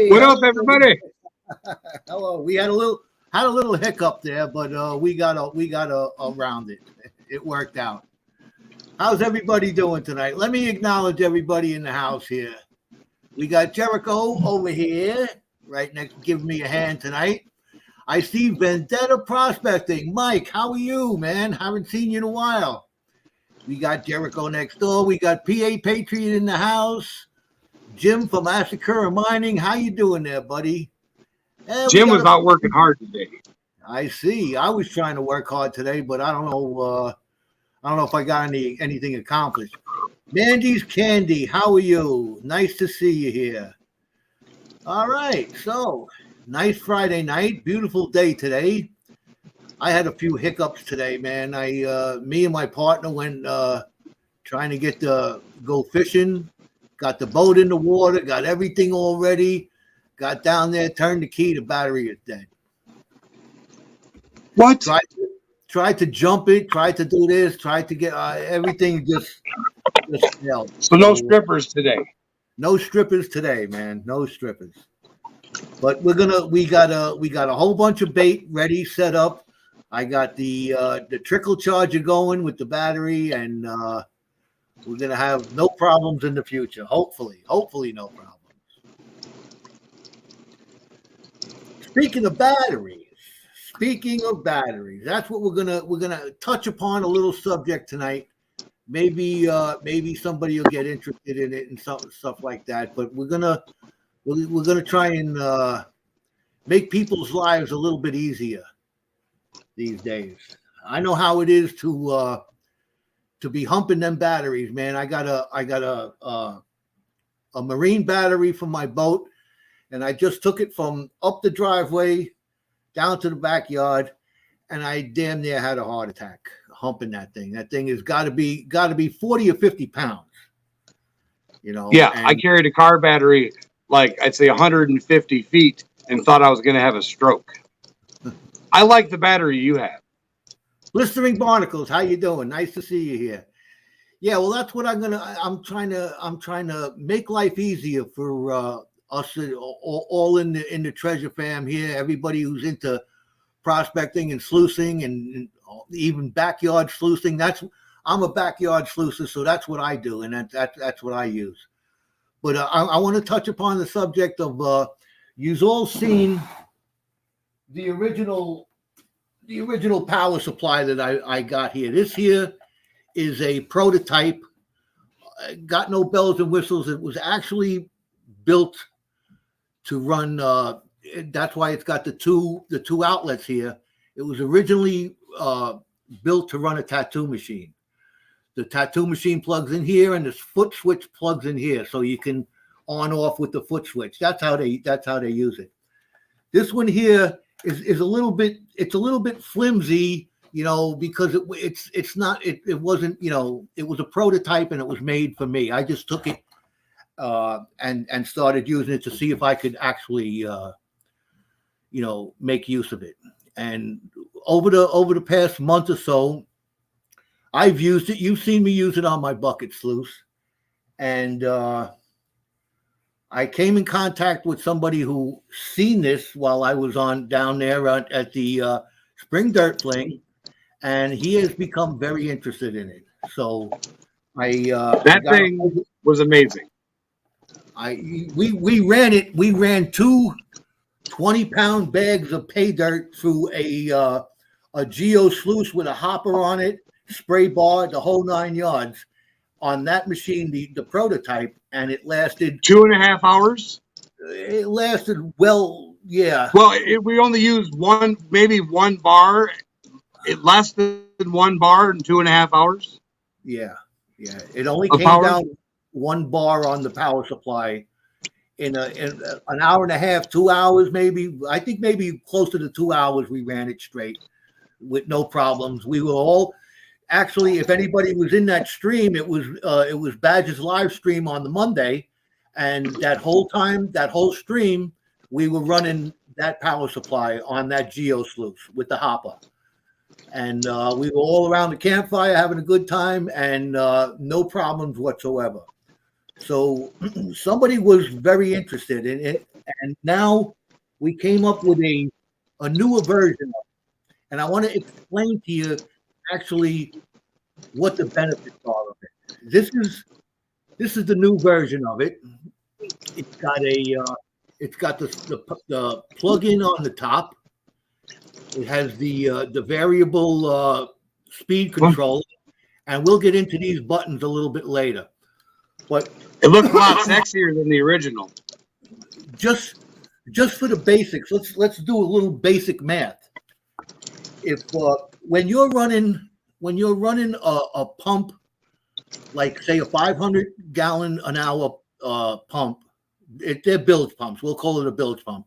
What up, everybody? Hello. We had a little hiccup there, but we got around it. It worked out. How's everybody doing tonight? Let me acknowledge everybody in the house here. We got Jericho over here, right next, giving me a hand tonight. I see Vendetta Prospecting. Mike, how are you, man? Haven't seen you in a while. We got Jericho next door. We got PA Patriot in the house. Jim from Asakura Mining. How you doing there, buddy? Jim was out working hard today. I see. I was trying to work hard today, but I don't know. I don't know if I got anything accomplished. Mandy's Candy, how are you? Nice to see you here. All right, so nice Friday night, beautiful day today. I had a few hiccups today, man. Me and my partner went trying to go fishing. Got the boat in the water, got everything all ready. Got down there, turned the key, the battery is dead. What? Tried to jump it, tried to do this, tried to get everything just failed. So no strippers today. No strippers today, man. No strippers. But we got a whole bunch of bait ready, set up. I got the trickle charger going with the battery, and we're gonna have no problems in the future. Hopefully no problems. Speaking of batteries, that's what we're gonna touch upon a little subject tonight. Maybe somebody will get interested in it and stuff like that. But we're gonna try and make people's lives a little bit easier these days. I know how it is to be humping them batteries, man. I got a marine battery from my boat, and I just took it from up the driveway down to the backyard, and I damn near had a heart attack humping that thing. That thing has got to be 40 or 50 pounds. You know. Yeah, I carried a car battery like I'd say 150 feet and thought I was going to have a stroke. I like the battery you have. Blistering Barnacles, how you doing? Nice to see you here. Yeah, well, that's what I'm trying to make life easier for us all in the treasure fam here. Everybody who's into prospecting and sluicing and even backyard sluicing. I'm a backyard sluicer, so that's what I do, and that's what I use. But I want to touch upon the subject of you've all seen the original power supply that I got here. This here is a prototype. Got no bells and whistles. It was actually built to run. That's why it's got the two outlets here. It was originally built to run a tattoo machine. The tattoo machine plugs in here, and this foot switch plugs in here, so you can on off with the foot switch. That's how they use it. This one here is a little bit flimsy, you know, because it wasn't, you know, it was a prototype and it was made for me. I just took it and started using it to see if I could actually you know, make use of it. And over the past month or so, I've used it. You've seen me use it on my bucket sluice, and I came in contact with somebody who seen this while I was down there at the Spring Dirt Fling, and he has become very interested in it. So that thing was amazing. We ran it. We ran two 20-pound bags of pay dirt through a geo sluice with a hopper on it, spray bar, the whole 9 yards on that machine, the prototype, and it lasted 2.5 hours. It lasted well, yeah. Well, we only used maybe one bar. It less than one bar in 2.5 hours. Yeah. It only came down one bar on the power supply in an hour and a half, 2 hours, maybe. I think maybe closer to 2 hours. We ran it straight with no problems. We were all. Actually, if anybody was in that stream, it was Badger's live stream on the Monday, and that whole stream, we were running that power supply on that geo sluice with the hopper, and we were all around the campfire having a good time, and no problems whatsoever. So somebody was very interested in it, and now we came up with a newer version of it. And I want to explain to you actually what the benefits are of it. This is the new version of it. It's got the plug-in on the top. It has the variable speed control, and we'll get into these buttons a little bit later. But It looks a lot sexier than the original. just for the basics, let's do a little basic math. If when you're running a pump, like say a 500 gallon an hour pump, they're bilge pumps. We'll call it a bilge pump.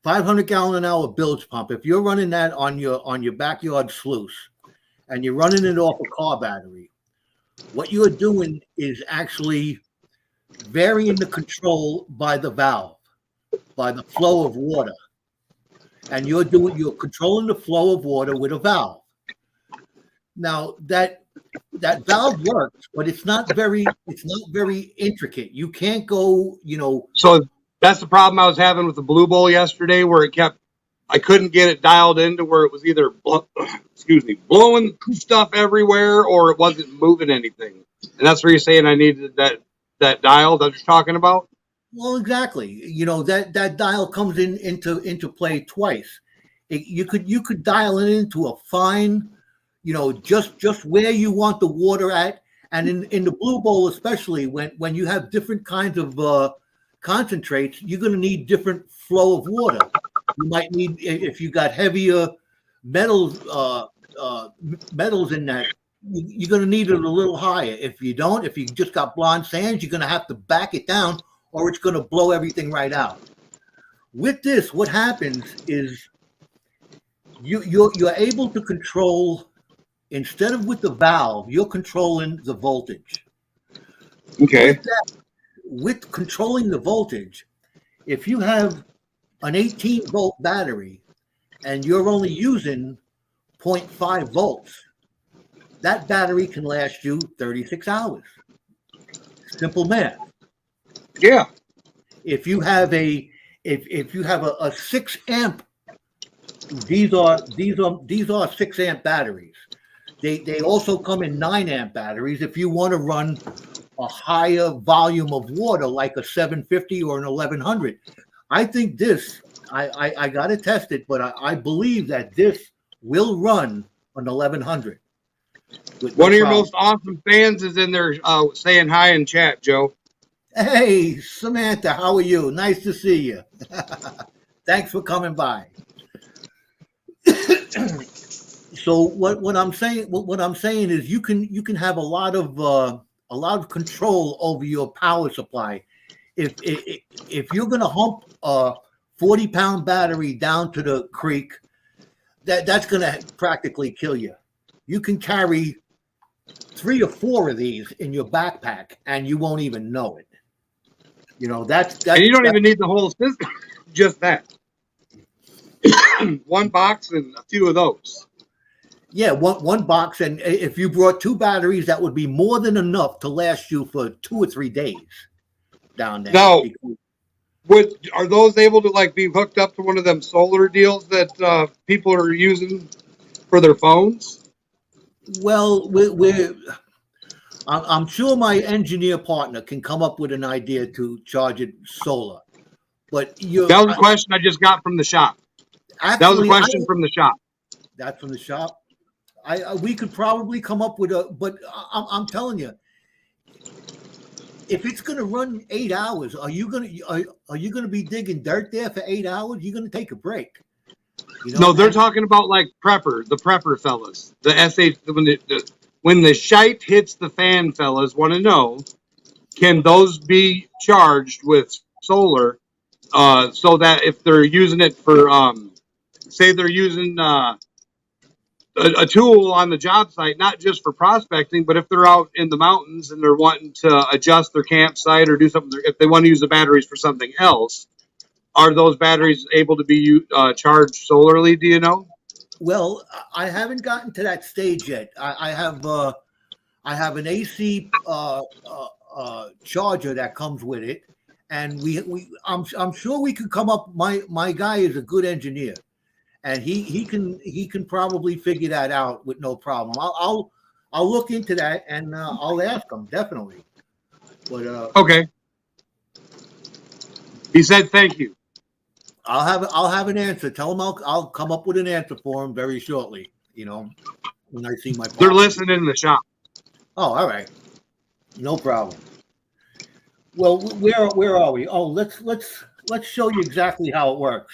500 gallon an hour bilge pump. If you're running that on your backyard sluice, and you're running it off a car battery, what you're doing is actually varying the control by the valve, by the flow of water, and you're controlling the flow of water with a valve. Now that valve works, but it's not very intricate. You can't go, So that's the problem I was having with the Blue Bowl yesterday, where I couldn't get it dialed into where it was either blowing stuff everywhere or it wasn't moving anything. And that's where you're saying I needed that dial that you're talking about. Well, exactly. That dial comes into play twice. You could dial it into a fine, just where you want the water at. And in the Blue Bowl, especially when you have different kinds of concentrates, you're going to need different flow of water. You might need, if you got heavier metals in that, you're going to need it a little higher. If you just got blonde sands, you're going to have to back it down, or it's going to blow everything right out. With this, what happens is you're able to control, instead of with the valve, you're controlling the voltage. Okay. With controlling the voltage, if you have an 18-volt battery and you're only using 0.5 volts, that battery can last you 36 hours. Simple math. Yeah. If you have a 6 amp, these are 6 amp batteries. They also come in 9 amp batteries if you want to run a higher volume of water, like a 750 or an 1100. I think this, I got to test it, but I believe that this will run an 1100. One of your most awesome fans is in there saying hi in chat, Joe. Hey, Samantha, how are you? Nice to see you. Thanks for coming by. So what I'm saying is you can have a lot of control over your power supply. If you're going to hump a 40-pound battery down to the creek, that's going to practically kill you. You can carry 3 or 4 of these in your backpack, and you won't even know it. That's and you don't even need the whole system, just that. One box and a few of those. Yeah, one box, and if you brought 2 batteries, that would be more than enough to last you for 2 or 3 days down there. Now, are those able to be hooked up to one of them solar deals that people are using for their phones? Well, I'm sure my engineer partner can come up with an idea to charge it solar. But that was a question I just got from the shop. Actually, that was a question from the shop. That's from the shop. We could probably come up with but I'm telling you, if it's going to run 8 hours, are you going to be digging dirt there for 8 hours? You're going to take a break. No, they're talking about the prepper fellas, the SH. When the shite hits the fan, fellas want to know, can those be charged with solar, so that if they're using it for, say they're using a tool on the job site, not just for prospecting, but if they're out in the mountains and they're wanting to adjust their campsite or do something, if they want to use the batteries for something else, are those batteries able to be charged solarly? Do you know? Well, I haven't gotten to that stage yet. I have an AC charger that comes with it, and I'm sure we could come up. My guy is a good engineer, and he can probably figure that out with no problem. I'll look into that, and I'll ask him definitely. But Okay. He said thank you. I'll have an answer. Tell him I'll come up with an answer for him very shortly. You know, when I see my partner. They're listening in the shop. Oh, all right, no problem. Well, where are we? Oh, let's show you exactly how it works.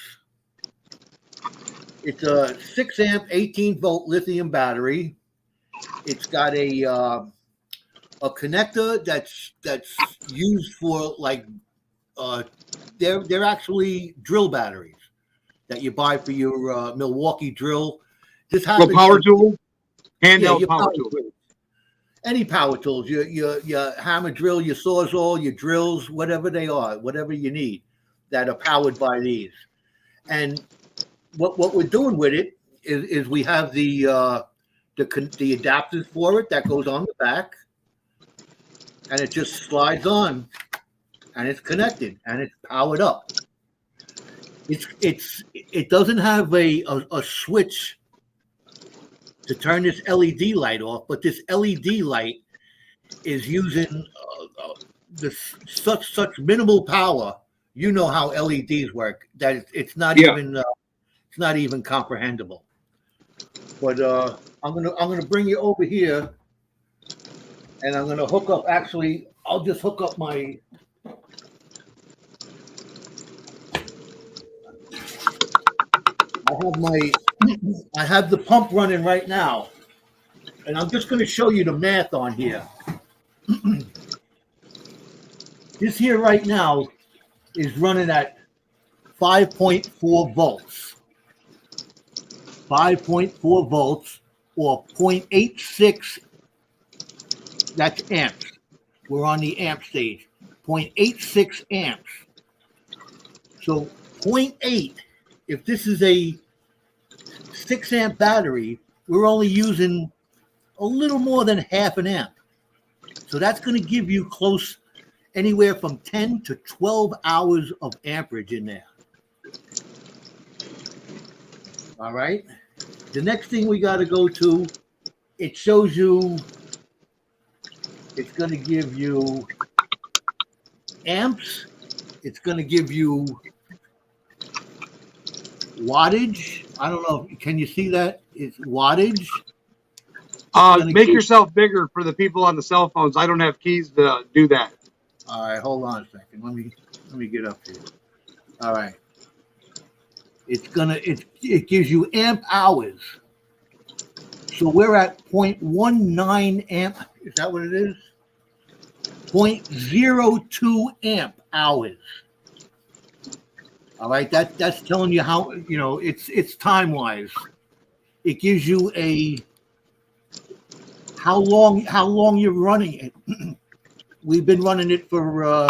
It's a 6 amp, 18 volt lithium battery. It's got a connector that's used for like they're actually drill batteries that you buy for your Milwaukee drill. This happens power tool, handheld your power tool. tools. Any power tools, your hammer drill, your sawzall, your drills, whatever they are, whatever you need, that are powered by these. And what we're doing with it is we have the adapters for it that goes on the back, and it just slides on, and it's connected, and it's powered up. It doesn't have a switch to turn this LED light off, but this LED light is using such minimal power. You know how LEDs work, that it's not even comprehensible. But I'm gonna bring you over here, and I'm gonna hook up. Actually, I'll just hook up my. I have the pump running right now, and I'm just going to show you the math on here. This here right now is running at 5.4 volts. 5.4 volts or 0.86. That's amps. We're on the amp stage. 0.86 amps. So 0.8. If this is a 6 amp battery, we're only using a little more than half an amp. So that's going to give you close anywhere from 10 to 12 hours of amperage in there. All right. The next thing we got to go to, it shows you, it's going to give you amps. It's going to give you wattage. I don't know. Can you see that? It's wattage. Make yourself bigger for the people on the cell phones. I don't have keys to do that. All right, hold on a second. Let me get up here. All right. It gives you amp hours. So we're at 0.19 amp. Is that what it is? 0.02 amp hours. All right, that's telling you how, it's time wise. It gives you how long you're running it. We've been running it for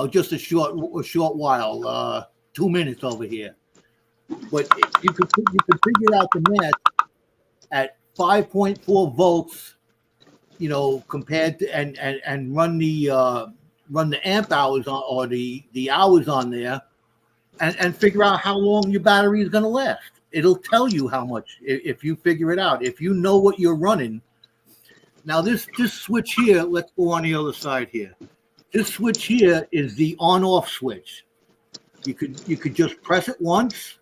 just a short while, 2 minutes over here. But you could figure out the math at 5.4 volts, compared to and run the amp hours on, or the hours on there. And figure out how long your battery is going to last. It'll tell you how much if you figure it out. If you know what you're running. Now this switch here, let's go on the other side here. This switch here is the on-off switch. You could just press it once,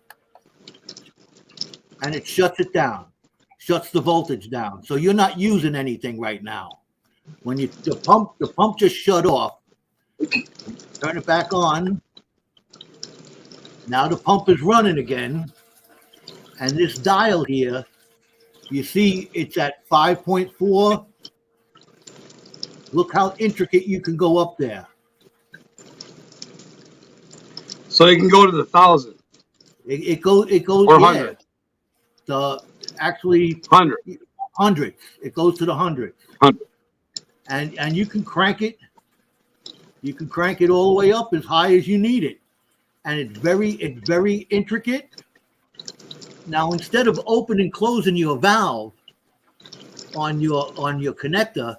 and it shuts it down, shuts the voltage down. So you're not using anything right now. When the pump just shut off, turn it back on. Now the pump is running again, and this dial here, you see it's at 5.4. Look how intricate you can go up there. So you can go to the 1,000. It goes or 100. Actually 100. Hundreds. It goes to the 100. 100. And you can crank it. You can crank it all the way up as high as you need it. And it's very intricate. Now, instead of opening and closing your valve on your connector,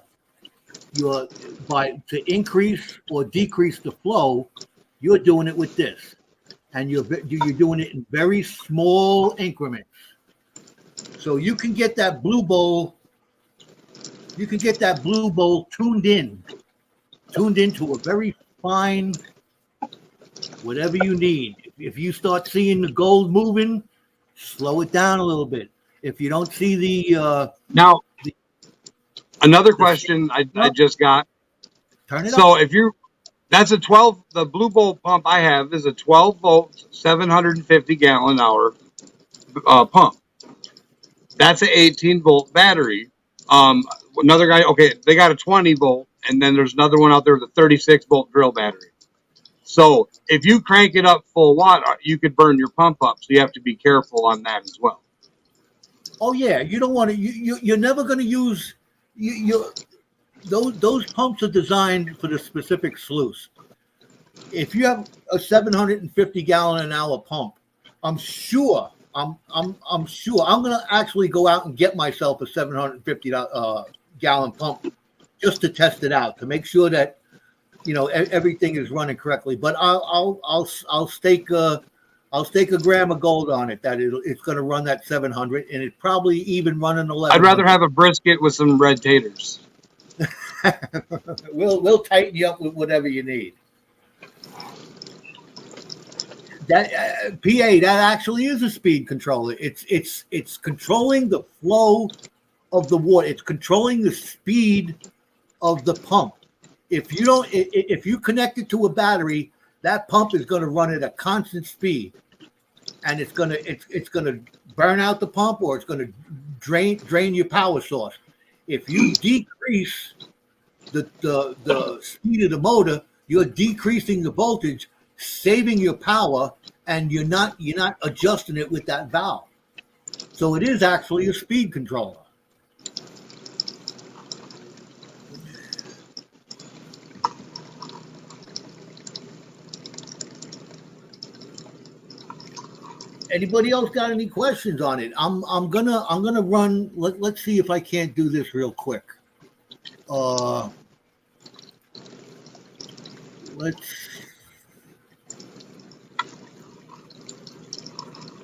you're to increase or decrease the flow, you're doing it with this, and you're doing it in very small increments. So you can get that blue bowl. You can get that blue bowl tuned into a very fine, whatever you need. If you start seeing the gold moving, slow it down a little bit. If you don't see now, another question I just got. Turn it so up. if you, that's a 12. The blue bolt pump I have is a 12 volt, 750 gallon hour pump. That's an 18 volt battery. Another guy, okay, they got a 20 volt, and then there's another one out there with a 36 volt drill battery. So if you crank it up full watt, you could burn your pump up. So you have to be careful on that as well. Oh yeah, you don't want to. You're never going to use those pumps are designed for the specific sluice. If you have a 750 gallon an hour pump, I'm sure I'm going to actually go out and get myself a 750 gallon pump just to test it out to make sure that everything is running correctly. But I'll stake a gram of gold on it that it's going to run that 700, and it probably even running 11. I'd rather have a brisket with some red taters. We'll tighten you up with whatever you need. That PA, that actually is a speed controller. It's controlling the flow of the water. It's controlling the speed of the pump. If you connect it to a battery, that pump is going to run at a constant speed, and it's gonna burn out the pump, or it's going to drain your power source. If you decrease the speed of the motor, you're decreasing the voltage, saving your power, and you're not adjusting it with that valve. So it is actually a speed controller. Anybody else got any questions on it? I'm gonna run. Let's see if I can't do this real quick.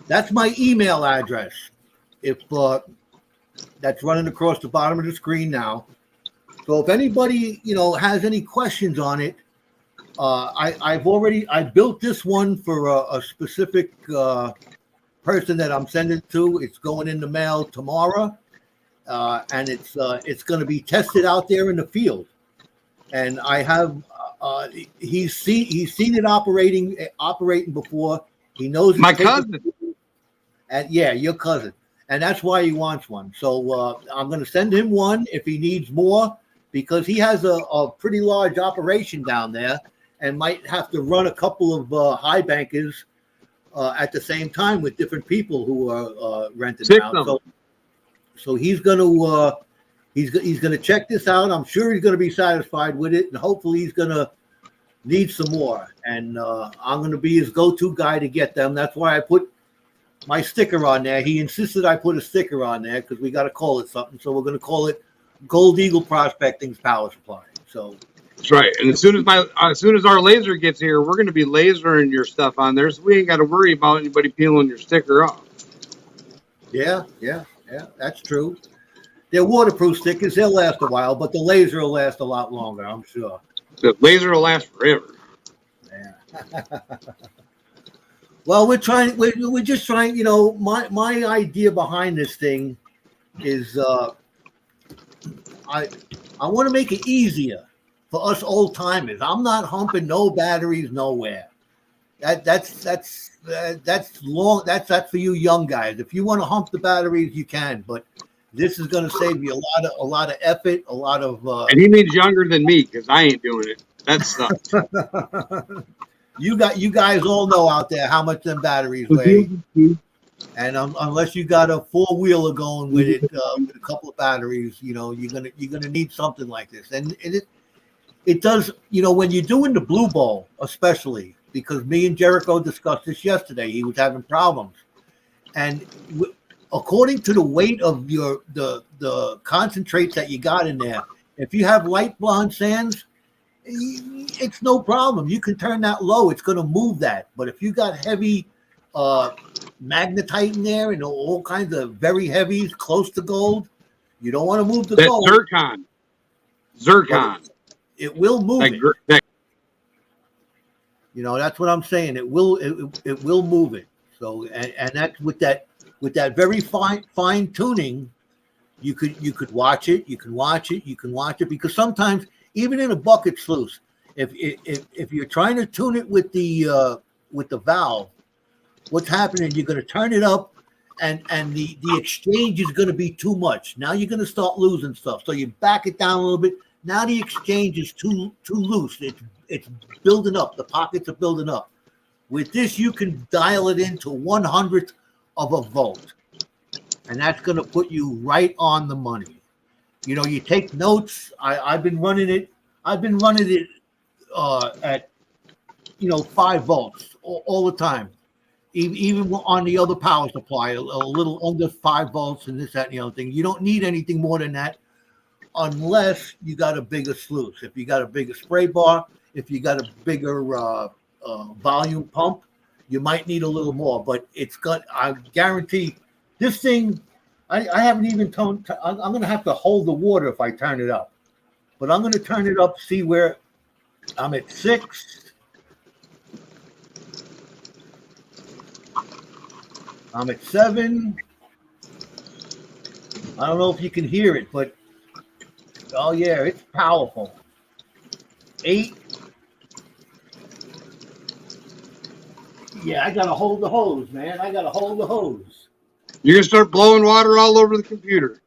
That's my email address. If that's running across the bottom of the screen now. So if anybody has any questions on it, I built this one for a specific person that I'm sending to. It's going in the mail tomorrow, and it's going to be tested out there in the field. And I have he's seen it operating before. He knows my cousin. And yeah, your cousin, and that's why he wants one. So I'm going to send him one if he needs more, because he has a pretty large operation down there and might have to run a couple of high bankers at the same time with different people who are renting out. So he's going to check this out. I'm sure he's going to be satisfied with it, and hopefully he's going to need some more. And I'm going to be his go-to guy to get them. That's why I put my sticker on there. He insisted I put a sticker on there because we got to call it something. So we're going to call it Gold Eagle Prospecting's Power Supply. So that's right. And as soon as our laser gets here, we're going to be lasering your stuff on there, so we ain't got to worry about anybody peeling your sticker off. Yeah, that's true. They're waterproof stickers. They'll last a while, but the laser will last a lot longer, I'm sure. The laser will last forever. Yeah. Well, we're just trying. My idea behind this thing is I want to make it easier for us old timers. I'm not humping no batteries nowhere. That's long. That's for you young guys. If you want to hump the batteries, you can. But this is going to save you a lot of effort, a lot of. And he means younger than me, because I ain't doing it. That sucks. You guys all know out there how much them batteries weigh, and unless you got a 4-wheeler going with it, with a couple of batteries, you're gonna need something like this. And it does, when you're doing the blue bowl, especially because me and Jericho discussed this yesterday. He was having problems, and according to the weight of the concentrates that you got in there, If you have light blonde sands, it's no problem. You can turn that low. It's going to move that. But if you got heavy magnetite in there and all kinds of very heavies close to gold, you don't want to move the That gold. zircon. It will move it. You know, that's what I'm saying. It will move it. So and that's with that very fine tuning, you could watch it. You can watch it because sometimes even in a bucket sluice, if you're trying to tune it with the valve, what's happening? You're going to turn it up, and the exchange is going to be too much. Now you're going to start losing stuff. So you back it down a little bit. Now the exchange is too loose. It's building up. The pockets are building up. With this, you can dial it into 1/100th of a volt, and that's going to put you right on the money. You know, you take notes. I've been running it. At 5 volts all the time. Even on the other power supply, a little under 5 volts and this, that, and the other thing. You don't need anything more than that unless you got a bigger sluice. If you got a bigger spray bar, if you got a bigger volume pump, you might need a little more. But I guarantee this thing, I haven't even I'm going to have to hold the water if I turn it up. But I'm going to turn it up, see where I'm at 6. I'm at 7. I don't know if you can hear it, but oh yeah, it's powerful. 8. Yeah, I gotta hold the hose, man. I gotta hold the hose. You're gonna start blowing water all over the computer.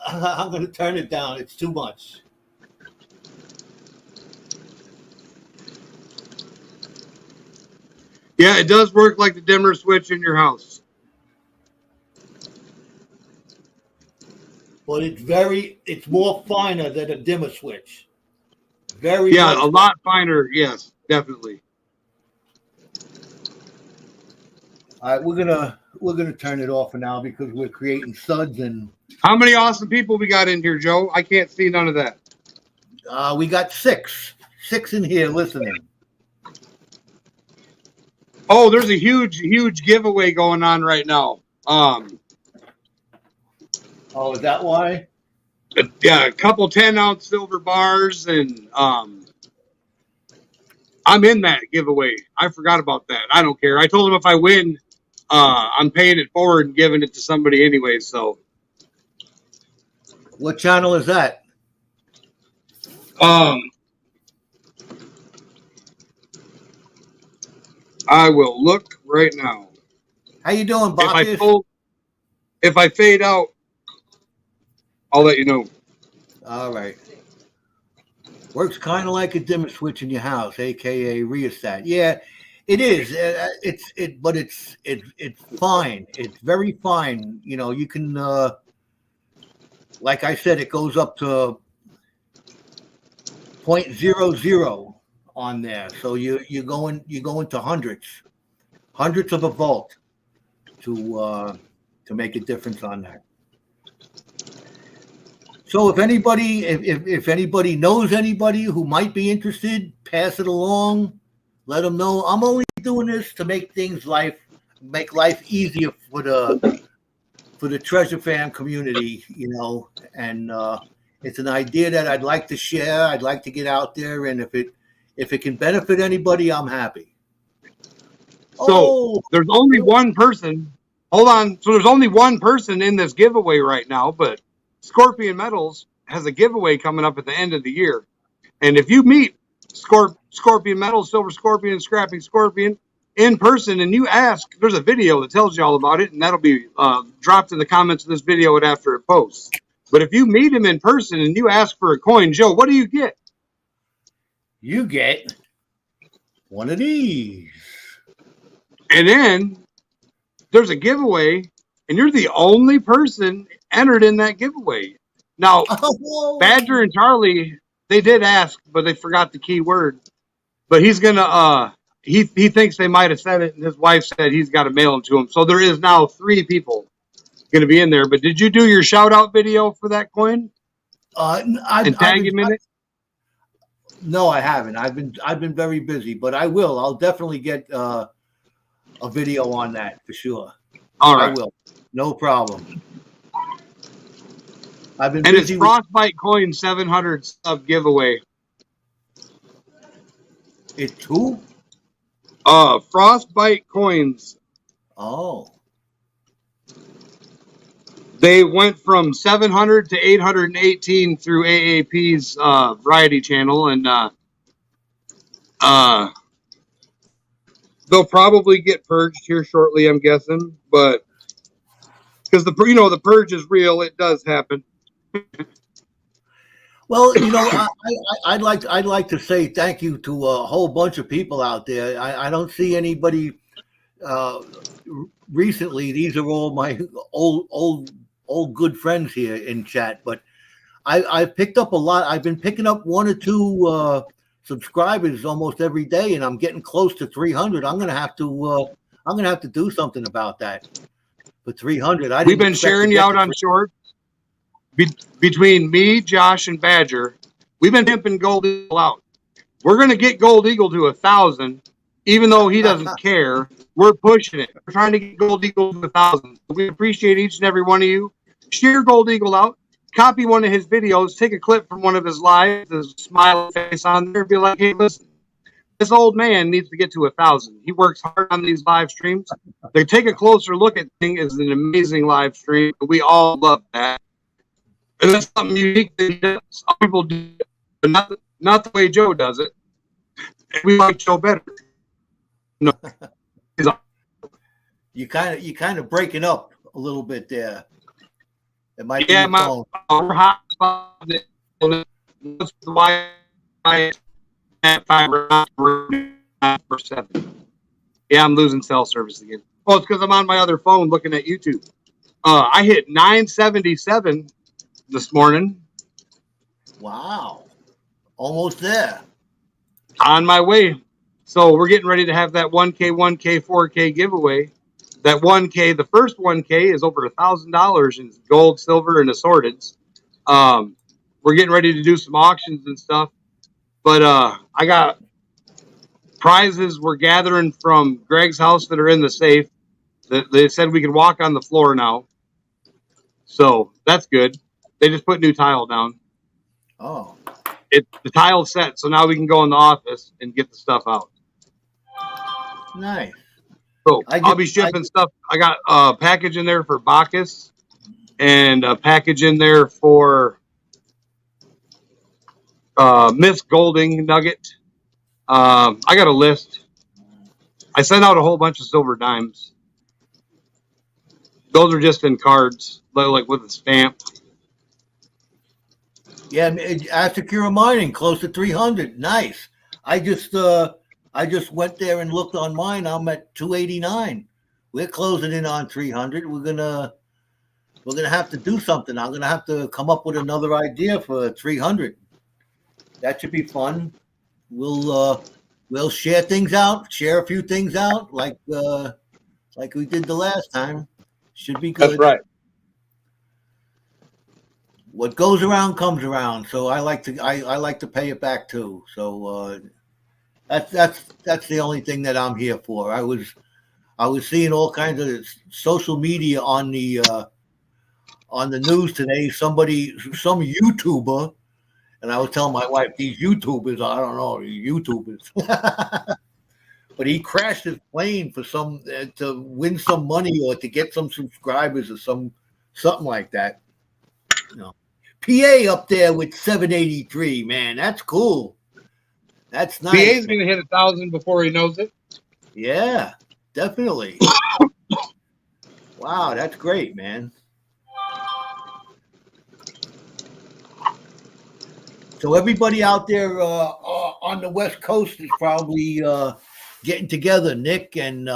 I'm gonna turn it down. It's too much. Yeah, it does work like the dimmer switch in your house. But it's more finer than a dimmer switch. A lot finer. Yes, definitely. All right, we're gonna turn it off for now because we're creating suds and. How many awesome people we got in here, Joe? I can't see none of that. We got 6 in here listening. Oh, there's a huge giveaway going on right now. Oh, is that why? Yeah, a couple 10-ounce silver bars, and I'm in that giveaway. I forgot about that. I don't care. I told him if I win, I'm paying it forward and giving it to somebody anyway. So, what channel is that? I will look right now. How you doing, Bacchus? If I fade out, I'll let you know. All right. Works kind of like a dimmer switch in your house, aka rheostat. Yeah, it is. But it's fine. It's very fine. You know, you can, like I said, it goes up to 0.00 on there. So you're going to hundredths of a volt to make a difference on that. So if anybody knows anybody who might be interested, pass it along. Let them know. I'm only doing this to make life easier for the Treasure Fam community, you know. And it's an idea that I'd like to share. I'd like to get out there, and if it can benefit anybody, I'm happy. So there's only one person. Hold on. So there's only one person in this giveaway right now, but Scorpion Metals has a giveaway coming up at the end of the year. And if you meet Scorpion Metals, Silver Scorpion, Scrapping Scorpion in person, and you ask, there's a video that tells you all about it, and that'll be dropped in the comments of this video after it posts. But if you meet him in person and you ask for a coin, Joe, what do you get? You get one of these. And then there's a giveaway, and you're the only person entered in that giveaway. Now, Badger and Charlie, they did ask, but they forgot the key word. But he's gonna he thinks they might have said it, and his wife said he's got to mail them to him. So there is now 3 people going to be in there. But did you do your shout out video for that coin? and tag him in it? No, I haven't. I've been very busy, but I will. I'll definitely get a video on that for sure. All right. I will. No problem. I've been and busy it's Frostbite Coin 700 sub giveaway. It's who? Frostbite Coins. Oh. They went from 700 to 818 through AAP's variety channel, and they'll probably get purged here shortly, I'm guessing. But because the purge is real, it does happen. Well, I'd like to say thank you to a whole bunch of people out there. I don't see anybody recently. These are all my old good friends here in chat, but I've picked up a lot. I've been picking up one or two subscribers almost every day, and I'm getting close to 300. I'm gonna have to do something about that. For 300, We've been sharing you out on short. Between me, Josh, and Badger, we've been pimping Gold Eagle out. We're going to get Gold Eagle to 1,000, even though he doesn't care. We're pushing it. We're trying to get Gold Eagle to 1,000. We appreciate each and every one of you. Share Gold Eagle out. Copy one of his videos. Take a clip from one of his lives, his smiley face on there. Be like, hey, listen, this old man needs to get to 1,000. He works hard on these live streams. They take a closer look at things. It's an amazing live stream. We all love that. And that's something unique that he does. Some people do it, but not the way Joe does it. And we like Joe better. No. You kind of breaking up a little bit there. It might be my hot spot. The Wi-Fi at 5%. Yeah, I'm losing cell service again. Oh, it's because I'm on my other phone looking at YouTube. I hit 977 this morning. Wow. Almost there. On my way. So we're getting ready to have that 1K, 1K, 4K giveaway. That 1K, the first 1K is over $1,000 in gold, silver, and assorteds. We're getting ready to do some auctions and stuff. But I got prizes we're gathering from Greg's house that are in the safe. They said we could walk on the floor now. So that's good. They just put new tile down. Oh. The tile's set, so now we can go in the office and get the stuff out. Nice. So I'll be shipping stuff. I got a package in there for Bacchus and a package in there for Miss Golding Nugget. I got a list. I sent out a whole bunch of silver dimes. Those are just in cards, like with a stamp. Yeah, Asakura Mining close to 300. Nice. I just went there and looked on mine. I'm at 289. We're closing in on 300. We're gonna have to do something. I'm gonna have to come up with another idea for 300. That should be fun. We'll share things out, share a few things out, like we did the last time. Should be good. That's right. What goes around comes around. So I like to pay it back too. So that's the only thing that I'm here for. I was seeing all kinds of social media on the news today. Some YouTuber, and I was telling my wife, these YouTubers, I don't know, YouTubers. But he crashed his plane for to win some money or to get some subscribers or something like that. PA up there with 783, man. That's cool. That's nice. PA's going to hit 1,000 before he knows it. Yeah, definitely. Wow, that's great, man. So everybody out there on the West Coast is probably getting together. Nick and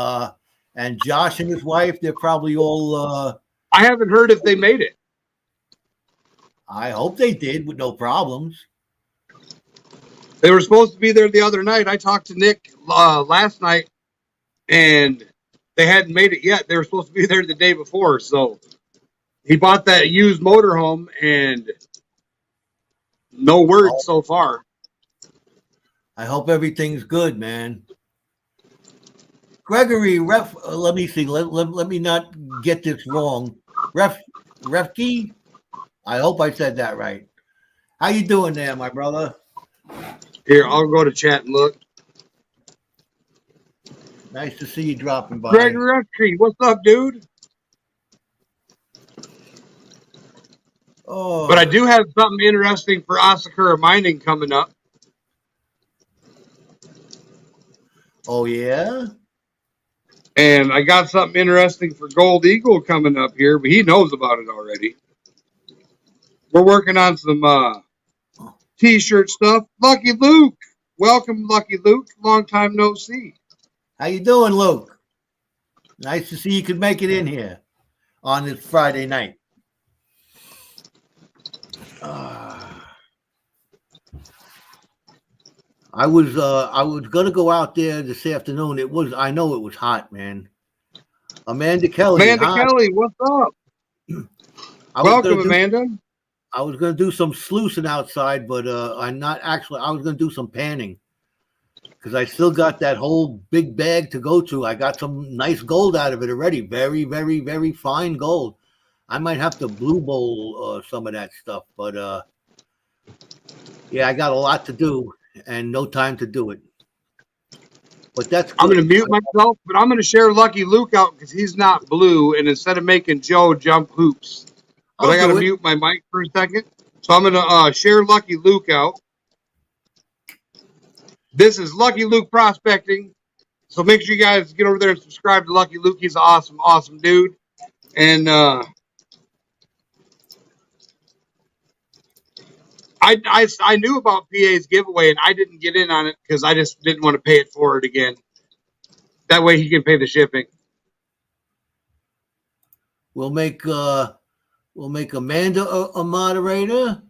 Josh and his wife, they're probably all. I haven't heard if they made it. I hope they did with no problems. They were supposed to be there the other night. I talked to Nick last night, and they hadn't made it yet. They were supposed to be there the day before. So he bought that used motorhome, and No word so far. I hope everything's good, man. Gregory, let me see. Let me not get this wrong. Refke, I hope I said that right. How you doing there, my brother? Here, I'll go to chat and look. Nice to see you dropping by. Gregory, what's up, dude? Oh, But I do have something interesting for Asakura Mining coming up. oh yeah. And I got something interesting for Gold Eagle coming up here, but he knows about it already. We're working on some t-shirt stuff. Lucky Luke. Welcome, Lucky Luke. Long time no see. How you doing, Luke? Nice to see you could make it in here on this Friday night. I was gonna go out there this afternoon. I know it was hot, man. Amanda Kelly. Amanda Kelly, what's up? Welcome, Amanda. I was gonna do some sluicing outside, but I'm not actually. I was gonna do some panning because I still got that whole big bag to go to. I got some nice gold out of it already. Very, very, very fine gold. I might have to blue bowl some of that stuff, but yeah, I got a lot to do and no time to do it. But that's good. I'm going to mute myself, but I'm going to share Lucky Luke out because he's not blue, and instead of making Joe jump hoops, but I got to mute my mic for a second. So I'm going to share Lucky Luke out. This is Lucky Luke Prospecting. So make sure you guys get over there and subscribe to Lucky Luke. He's an awesome, awesome dude. And I knew about PA's giveaway, and I didn't get in on it because I just didn't want to pay it forward again. That way he can pay the shipping. We'll make Amanda a moderator.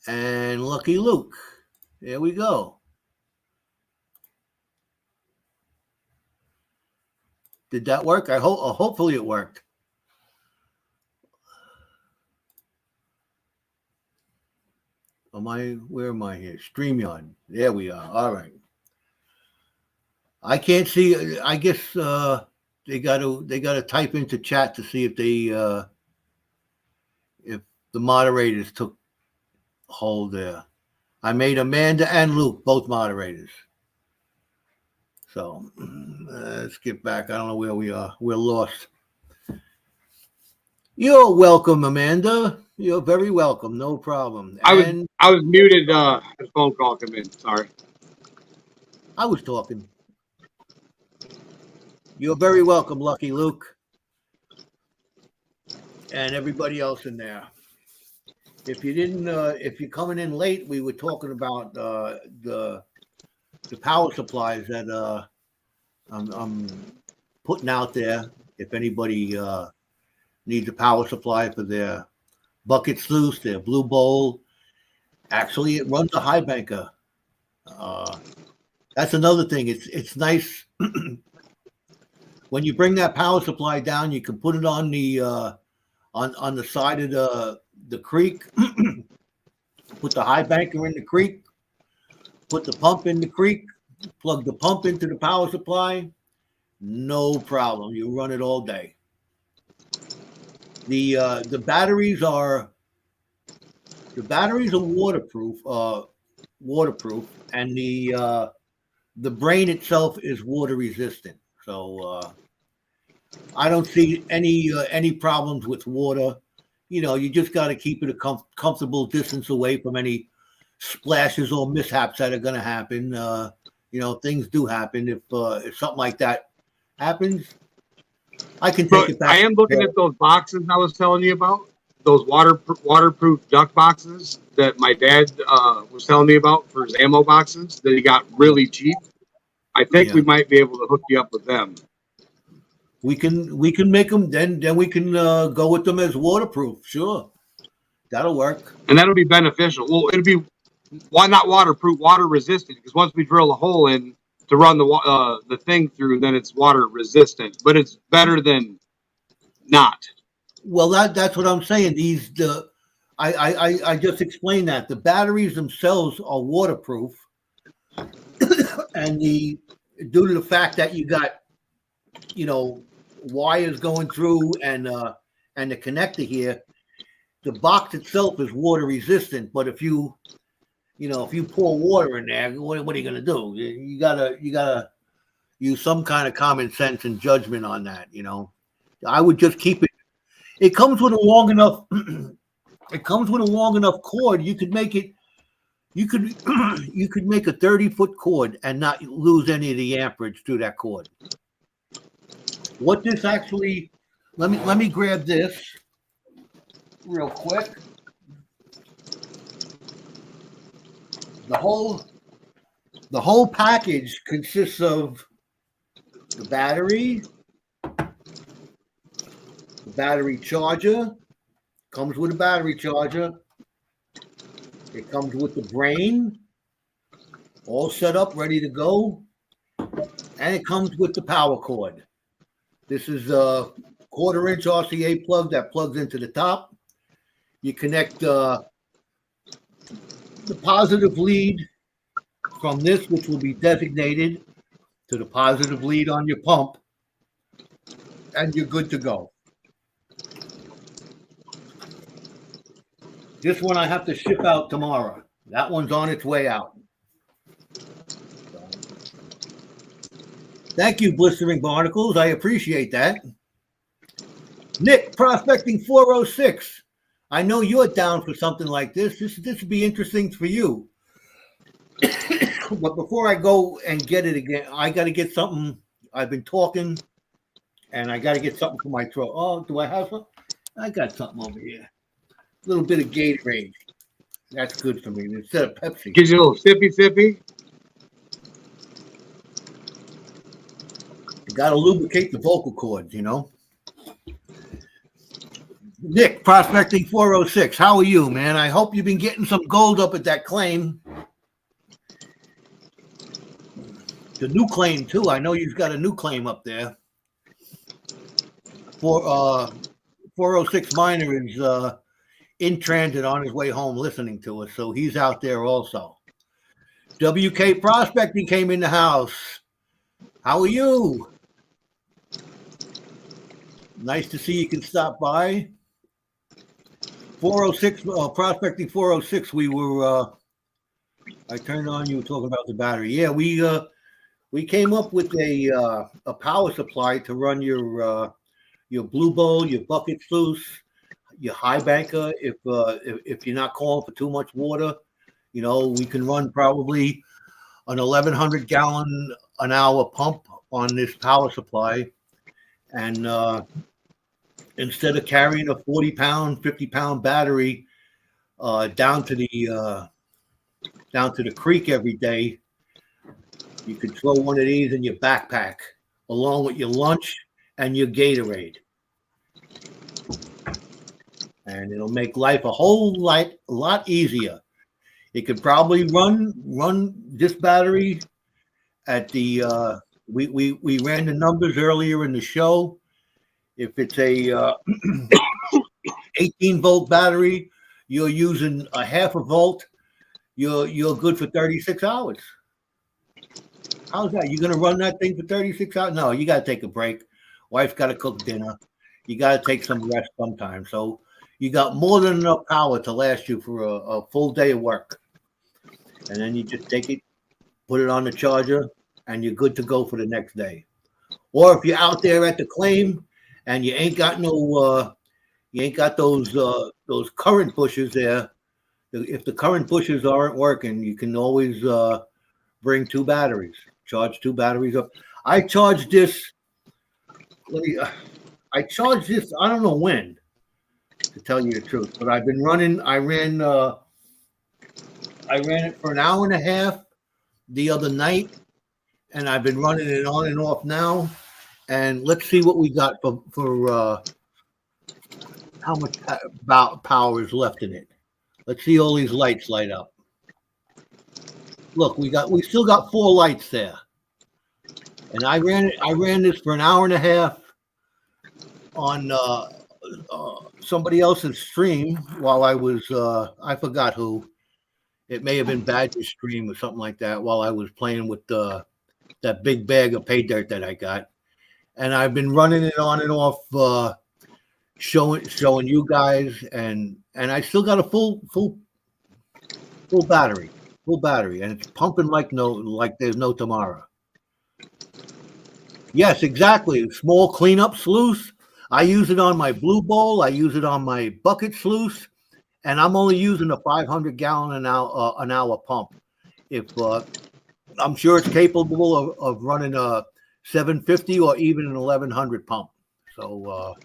And Lucky Luke. There we go. Did that work? Hopefully it worked. Where am I here? StreamYard. There we are. All right. I can't see. I guess they got to type into chat to see if the moderators took hold there. I made Amanda and Luke both moderators. So let's get back. I don't know where we are. We're lost. You're welcome, Amanda. You're very welcome. No problem. I was muted. A phone call come in. Sorry. I was talking. You're very welcome, Lucky Luke, and everybody else in there. If you're coming in late, we were talking about the power supplies that I'm putting out there. If anybody needs a power supply for their bucket sluice, their blue bowl, actually it runs a high banker. That's another thing. It's nice when you bring that power supply down. You can put it on the on the side of the creek. Put the high banker in the creek. Put the pump in the creek. Plug the pump into the power supply. No problem. You run it all day. The batteries are waterproof, and the brain itself is water resistant. So I don't see any problems with water. You just got to keep it a comfortable distance away from any splashes or mishaps that are going to happen. Things do happen. If something like that happens, I can take it back. I am looking at those boxes I was telling you about. Those waterproof duck boxes that my dad was telling me about for his ammo boxes that he got really cheap. I think we might be able to hook you up with them. We can make them. Then we can go with them as waterproof. Sure, that'll work. And that'll be beneficial. Well, it'll be why not waterproof, water resistant? Because once we drill a hole in to run the thing through, then it's water resistant. But it's better than not. Well, that's what I'm saying. I just explained that the batteries themselves are waterproof, and the due to the fact that you got, you know, wires going through and the connector here, the box itself is water resistant. But if if you pour water in there, what are you going to do? You gotta use some kind of common sense and judgment on that. I would just keep it. It comes with a long enough. It comes with a long enough cord. You could make it. You could you could make a 30-foot cord and not lose any of the amperage through that cord. What this actually? Let me grab this real quick. The whole package consists of the battery charger. Comes with a battery charger. It comes with the brain, all set up, ready to go. And it comes with the power cord. This is a 1/4-inch RCA plug that plugs into the top. You connect the positive lead from this, which will be designated, to the positive lead on your pump, and you're good to go. This one I have to ship out tomorrow. That one's on its way out. Thank you, Blistering Barnacles. I appreciate that. Nick, Prospecting 406. I know you're down for something like this. This would be interesting for you. But before I go and get it again, I got to get something. I've been talking, and I got to get something for my throat. Oh, do I have some? I got something over here. A little bit of Gatorade. That's good for me instead of Pepsi. Gives you a little sippy. You got to lubricate the vocal cords, Nick, Prospecting 406. How are you, man? I hope you've been getting some gold up at that claim. The new claim, too. I know you've got a new claim up there. 406 Miner is in transit on his way home listening to us, so he's out there also. WK Prospecting came in the house. How are you? Nice to see you can stop by. 406 Prospecting 406. We were. I turned on. You were talking about the battery. Yeah, we came up with a power supply to run your Blue Bowl, your bucket sluice, your high banker. If you're not calling for too much water, we can run probably an 1,100 gallon an hour pump on this power supply, and instead of carrying a 40-pound, 50-pound battery down to the creek every day, you could throw one of these in your backpack along with your lunch and your Gatorade. And it'll make life a whole lot easier. It could probably run this battery at the we ran the numbers earlier in the show. If it's a 18-volt battery, you're using a half a volt, you're good for 36 hours. How's that? You're gonna run that thing for 36 hours? No, you gotta take a break. Wife's gotta cook dinner. You gotta take some rest sometime. So you got more than enough power to last you for a full day of work. And then you just take it, put it on the charger, and you're good to go for the next day. Or if you're out there at the claim and you ain't got those current bushes there, if the current bushes aren't working, you can always bring 2 batteries, charge 2 batteries up. I charged this, I don't know when, to tell you the truth, but I've been running, I ran it for an hour and a half the other night, and I've been running it on and off now. And let's see what we got for how much power is left in it. Let's see all these lights light up. Look, we still got 4 lights there. And I ran this for an hour and a half on somebody else's stream while I was I forgot who. It may have been Badger's stream or something like that while I was playing with that big bag of pay dirt that I got. And I've been running it on and off, showing you guys, and I still got a full battery, and it's pumping like there's no tomorrow. Yes, exactly. Small cleanup sluice. I use it on my blue bowl. I use it on my bucket sluice, and I'm only using a 500 gallon an hour pump. If I'm sure it's capable of running a 750 or even an 1100 pump. So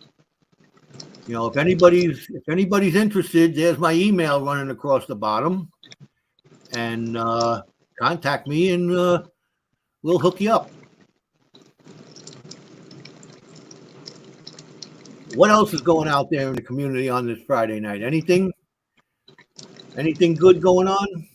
if anybody's interested, there's my email running across the bottom, and contact me, and we'll hook you up. What else is going out there in the community on this Friday night? Anything good going on?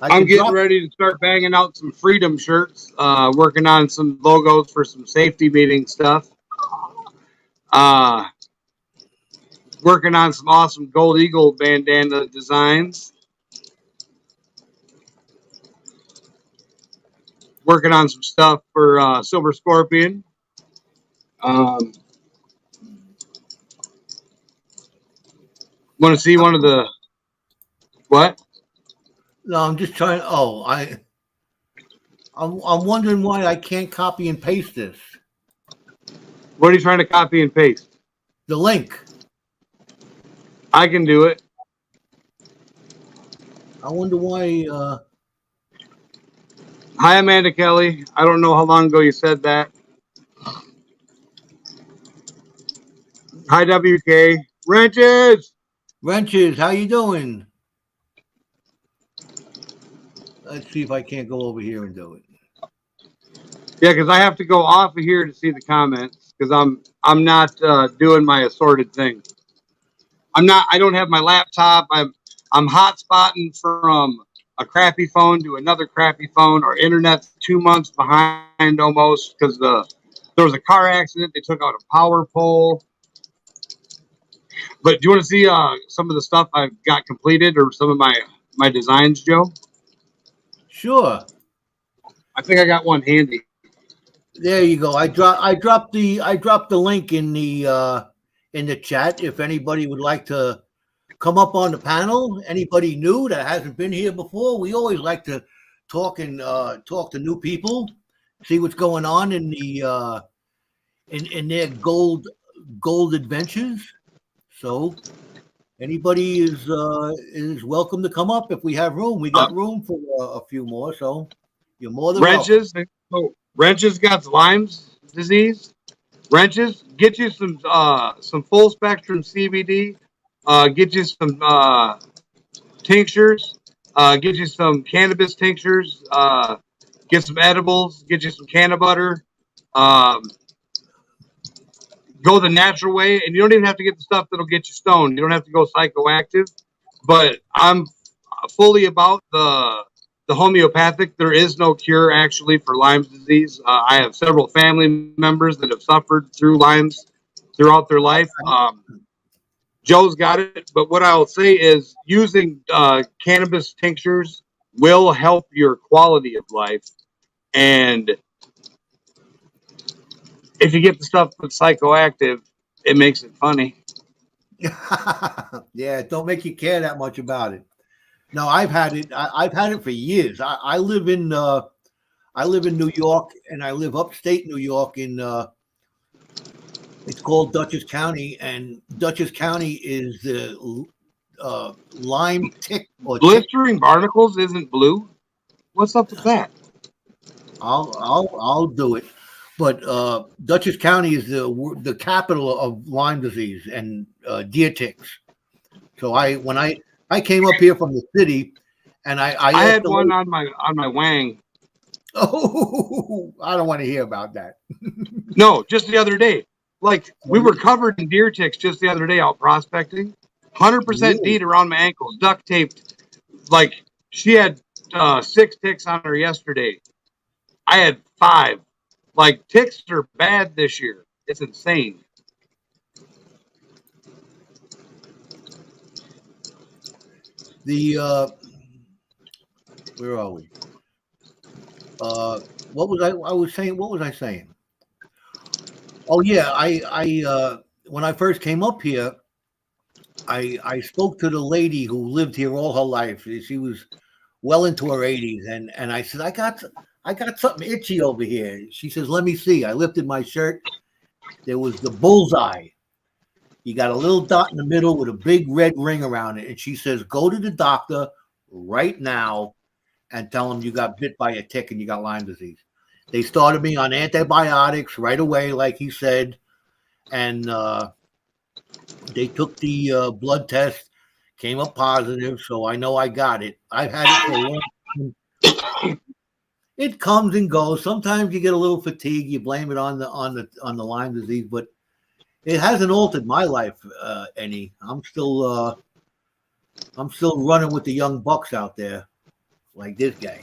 I'm getting ready to start banging out some freedom shirts, working on some logos for some safety meeting stuff. Working on some awesome Gold Eagle bandana designs. Working on some stuff for Silver Scorpion. Want to see one of the what? No, I'm just trying. Oh, I'm wondering why I can't copy and paste this. What are you trying to copy and paste? The link. I can do it. I wonder why. Hi, Amanda Kelly. I don't know how long ago you said that. Hi, WK. Wrenches, how you doing? Let's see if I can't go over here and do it. Yeah, because I have to go off of here to see the comments because I'm not doing my assorted thing. I don't have my laptop. I'm hotspotting from a crappy phone to another crappy phone. Our internet's 2 months behind almost because there was a car accident. They took out a power pole. But do you want to see some of the stuff I've got completed or some of my designs, Joe? Sure. I think I got one handy. There you go. I dropped the link in the chat. If anybody would like to come up on the panel, anybody new that hasn't been here before, we always like to talk to new people, see what's going on in the in their gold adventures. So anybody is welcome to come up if we have room. We got room for a few more, so you're more than welcome. Wrenches got Lyme's disease. Wrenches, get you some full spectrum CBD. Get you some tinctures. Get you some cannabis tinctures. Get some edibles. Get you some canna butter. Go the natural way, and you don't even have to get the stuff that'll get you stoned. You don't have to go psychoactive. But I'm fully about the homeopathic. There is no cure actually for Lyme's disease. I have several family members that have suffered through Lyme's throughout their life. Joe's got it, but what I'll say is using cannabis tinctures will help your quality of life. And if you get the stuff that's psychoactive, it makes it funny. Yeah, don't make you care that much about it. No, I've had it. I've had it for years. I live in New York, and I live upstate New York in it's called Dutchess County, and Dutchess County is the Lyme tick or blistering barnacles isn't blue. What's up with that? I'll do it. But Dutchess County is the capital of Lyme disease and deer ticks. So when I came up here from the city, and I had one on my wang. Oh, I don't want to hear about that. No, just the other day. Like we were covered in deer ticks just the other day out prospecting. 100% DEET around my ankles, duct taped. Like she had 6 ticks on her yesterday. I had 5. Like ticks are bad this year. It's insane. The where are we? What was I was saying? What was I saying? Oh yeah, I when I first came up here, I spoke to the lady who lived here all her life. She was well into her 80s, and I said, I got something itchy over here. She says, let me see. I lifted my shirt. There was the bullseye. You got a little dot in the middle with a big red ring around it. And she says, go to the doctor right now and tell him you got bit by a tick and you got Lyme disease. They started me on antibiotics right away, like he said. And they took the blood test, came up positive. So I know I got it. I've had it for a long time. It comes and goes. Sometimes you get a little fatigue. You blame it on the Lyme disease, but it hasn't altered my life any. I'm still running with the young bucks out there, like this guy.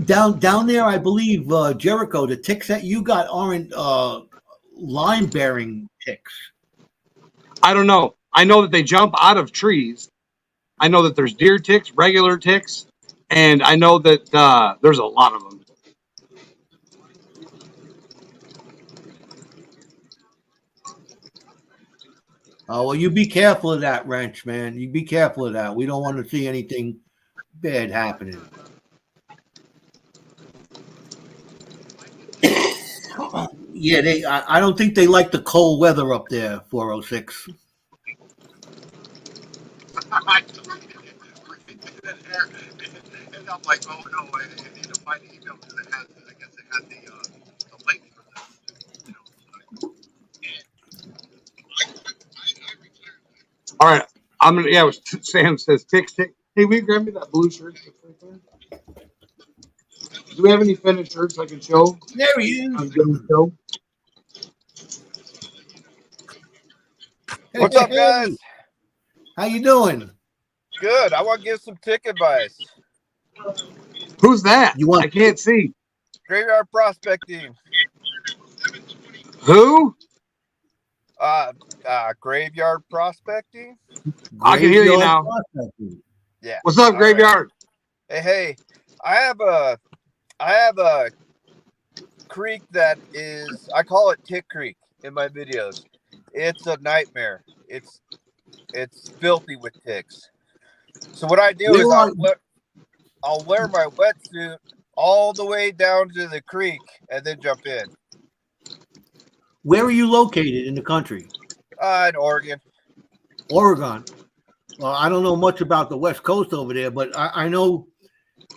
down there, I believe Jericho. The ticks that you got aren't Lyme bearing ticks. I don't know. I know that they jump out of trees. I know that there's deer ticks, regular ticks, and I know that there's a lot of them. Oh, well, you be careful of that, Wrench, man. You be careful of that. We don't want to see anything bad happening. Yeah, I don't think they like the cold weather up there, 406. And I'm like, oh no, I need to find the email because it has, I guess it has the link for this, you know. And I returned. All right, I'm gonna. Yeah, Sam says ticks, tick. Hey, will you grab me that blue shirt that's right there? Do we have any finished shirts I can show? There he is. I'm gonna show. What's up, guys? How you doing? Good. I want to give some tick advice. Who's that? You want? I can't see. Graveyard prospecting. Who? Graveyard prospecting. I can hear you now. Yeah. What's up, All Graveyard? right. Hey, I have a creek that is, I call it Tick Creek in my videos. It's a nightmare. It's filthy with ticks. So what I do is I'll wear my wetsuit all the way down to the creek and then jump in. Where are you located in the country? In Oregon. Oregon. Well, I don't know much about the West Coast over there, but I know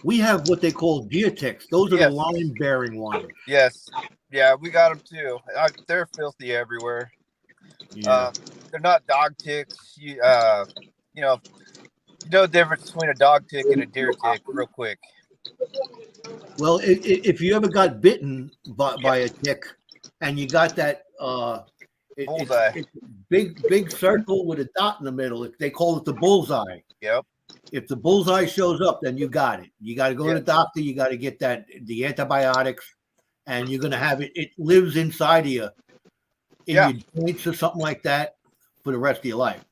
we have what they call deer ticks. Those are the Lyme-bearing ones. Yes. Yeah, we got them too. They're filthy everywhere. Yeah. They're not dog ticks. You know the difference between a dog tick and a deer tick real quick. Well, if you ever got bitten by a tick and you got that Bullseye. it's a big circle with a dot in the middle. They call it the bullseye. Yep. If the bullseye shows up, then you got it. You got to go to the doctor. You got to get the antibiotics, and you're going to have it. It lives inside of you, in your joints or something like that, for the rest of your life.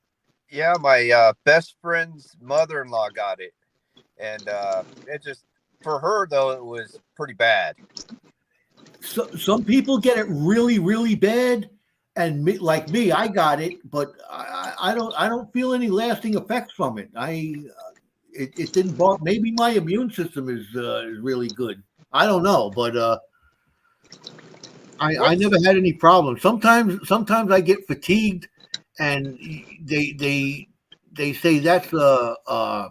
Yeah, my best friend's mother-in-law got it, and it just, for her though, it was pretty bad. So some people get it really, really bad, and like me, I got it, but I don't feel any lasting effects from it. It didn't bother. Maybe my immune system is really good. I don't know, but I never had any problems. Sometimes I get fatigued, and they say that's a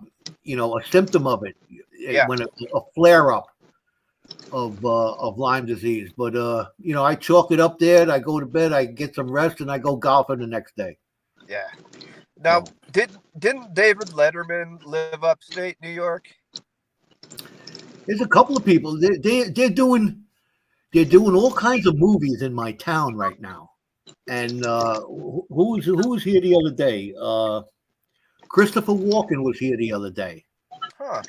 symptom of it. Yeah. When a flare up of Lyme disease. But I chalk it up there. I go to bed. I get some rest, and I go golfing the next day. Yeah. Now, didn't David Letterman live upstate New York? There's a couple of people. They're doing all kinds of movies in my town right now. And who was here the other day? Christopher Walken was here the other day. Huh.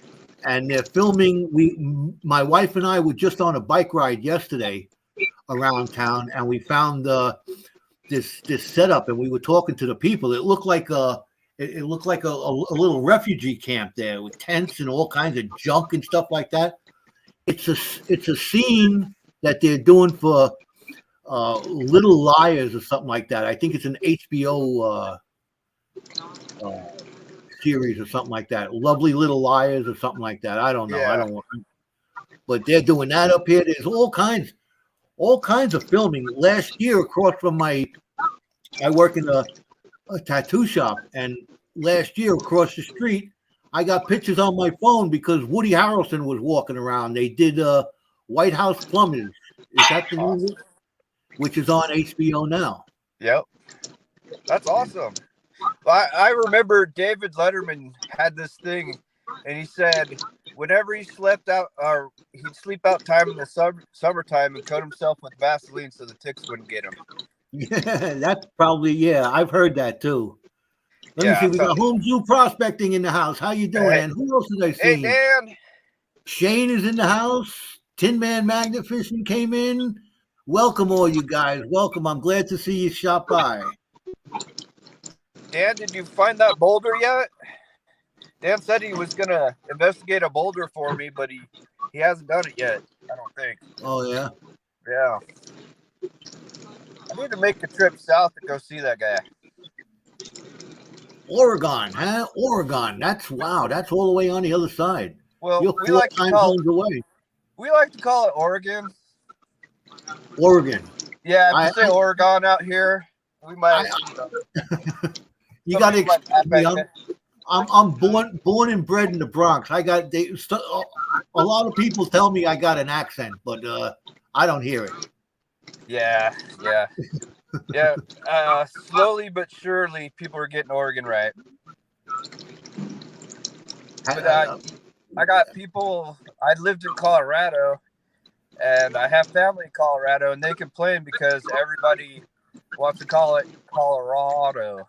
And they're filming. My wife and I were just on a bike ride yesterday around town, and we found this setup, and we were talking to the people. It looked like a little refugee camp there with tents and all kinds of junk and stuff like that. It's a scene that they're doing for Little Liars or something like that. I think it's an HBO series or something like that. Lovely Little Liars or something like that. I don't know. I Yeah. don't want. But they're doing that up here. There's all kinds of filming. Last year, across from I work in a tattoo shop, and last year across the street, I got pictures on my phone because Woody Harrelson was walking around. They did White House Plumbers. Is that the movie? Which is on HBO now. Yep. That's awesome. I remember David Letterman had this thing, and he said whenever he slept out, or he'd sleep out time in the summertime and coat himself with Vaseline so the ticks wouldn't get him. Yeah, that's probably, I've heard that too. Let me see. We got Home Zoo Prospecting in the house. How you doing? And who else did I see? Hey, Dan. Shane is in the house. Tin Man Magnet Fishing came in. Welcome, all you guys. Welcome. I'm glad to see you stop by. Dan, did you find that boulder yet? Dan said he was going to investigate a boulder for me, but he hasn't done it yet, I don't think. Oh, yeah? Yeah. I need to make a trip south to go see that guy. Oregon, huh? Oregon. That's all the way on the other side. Well, You're we 4 like to time call zones away. it Oregon. Oregon. Yeah, if you say Oregon out here, we might. You got to excuse me. I'm born and bred in the Bronx. A lot of people tell me I got an accent, but I don't hear it. Yeah. Slowly but surely, people are getting Oregon right. But I got people. I lived in Colorado, and I have family in Colorado, and they complain because everybody wants to call it Colorado.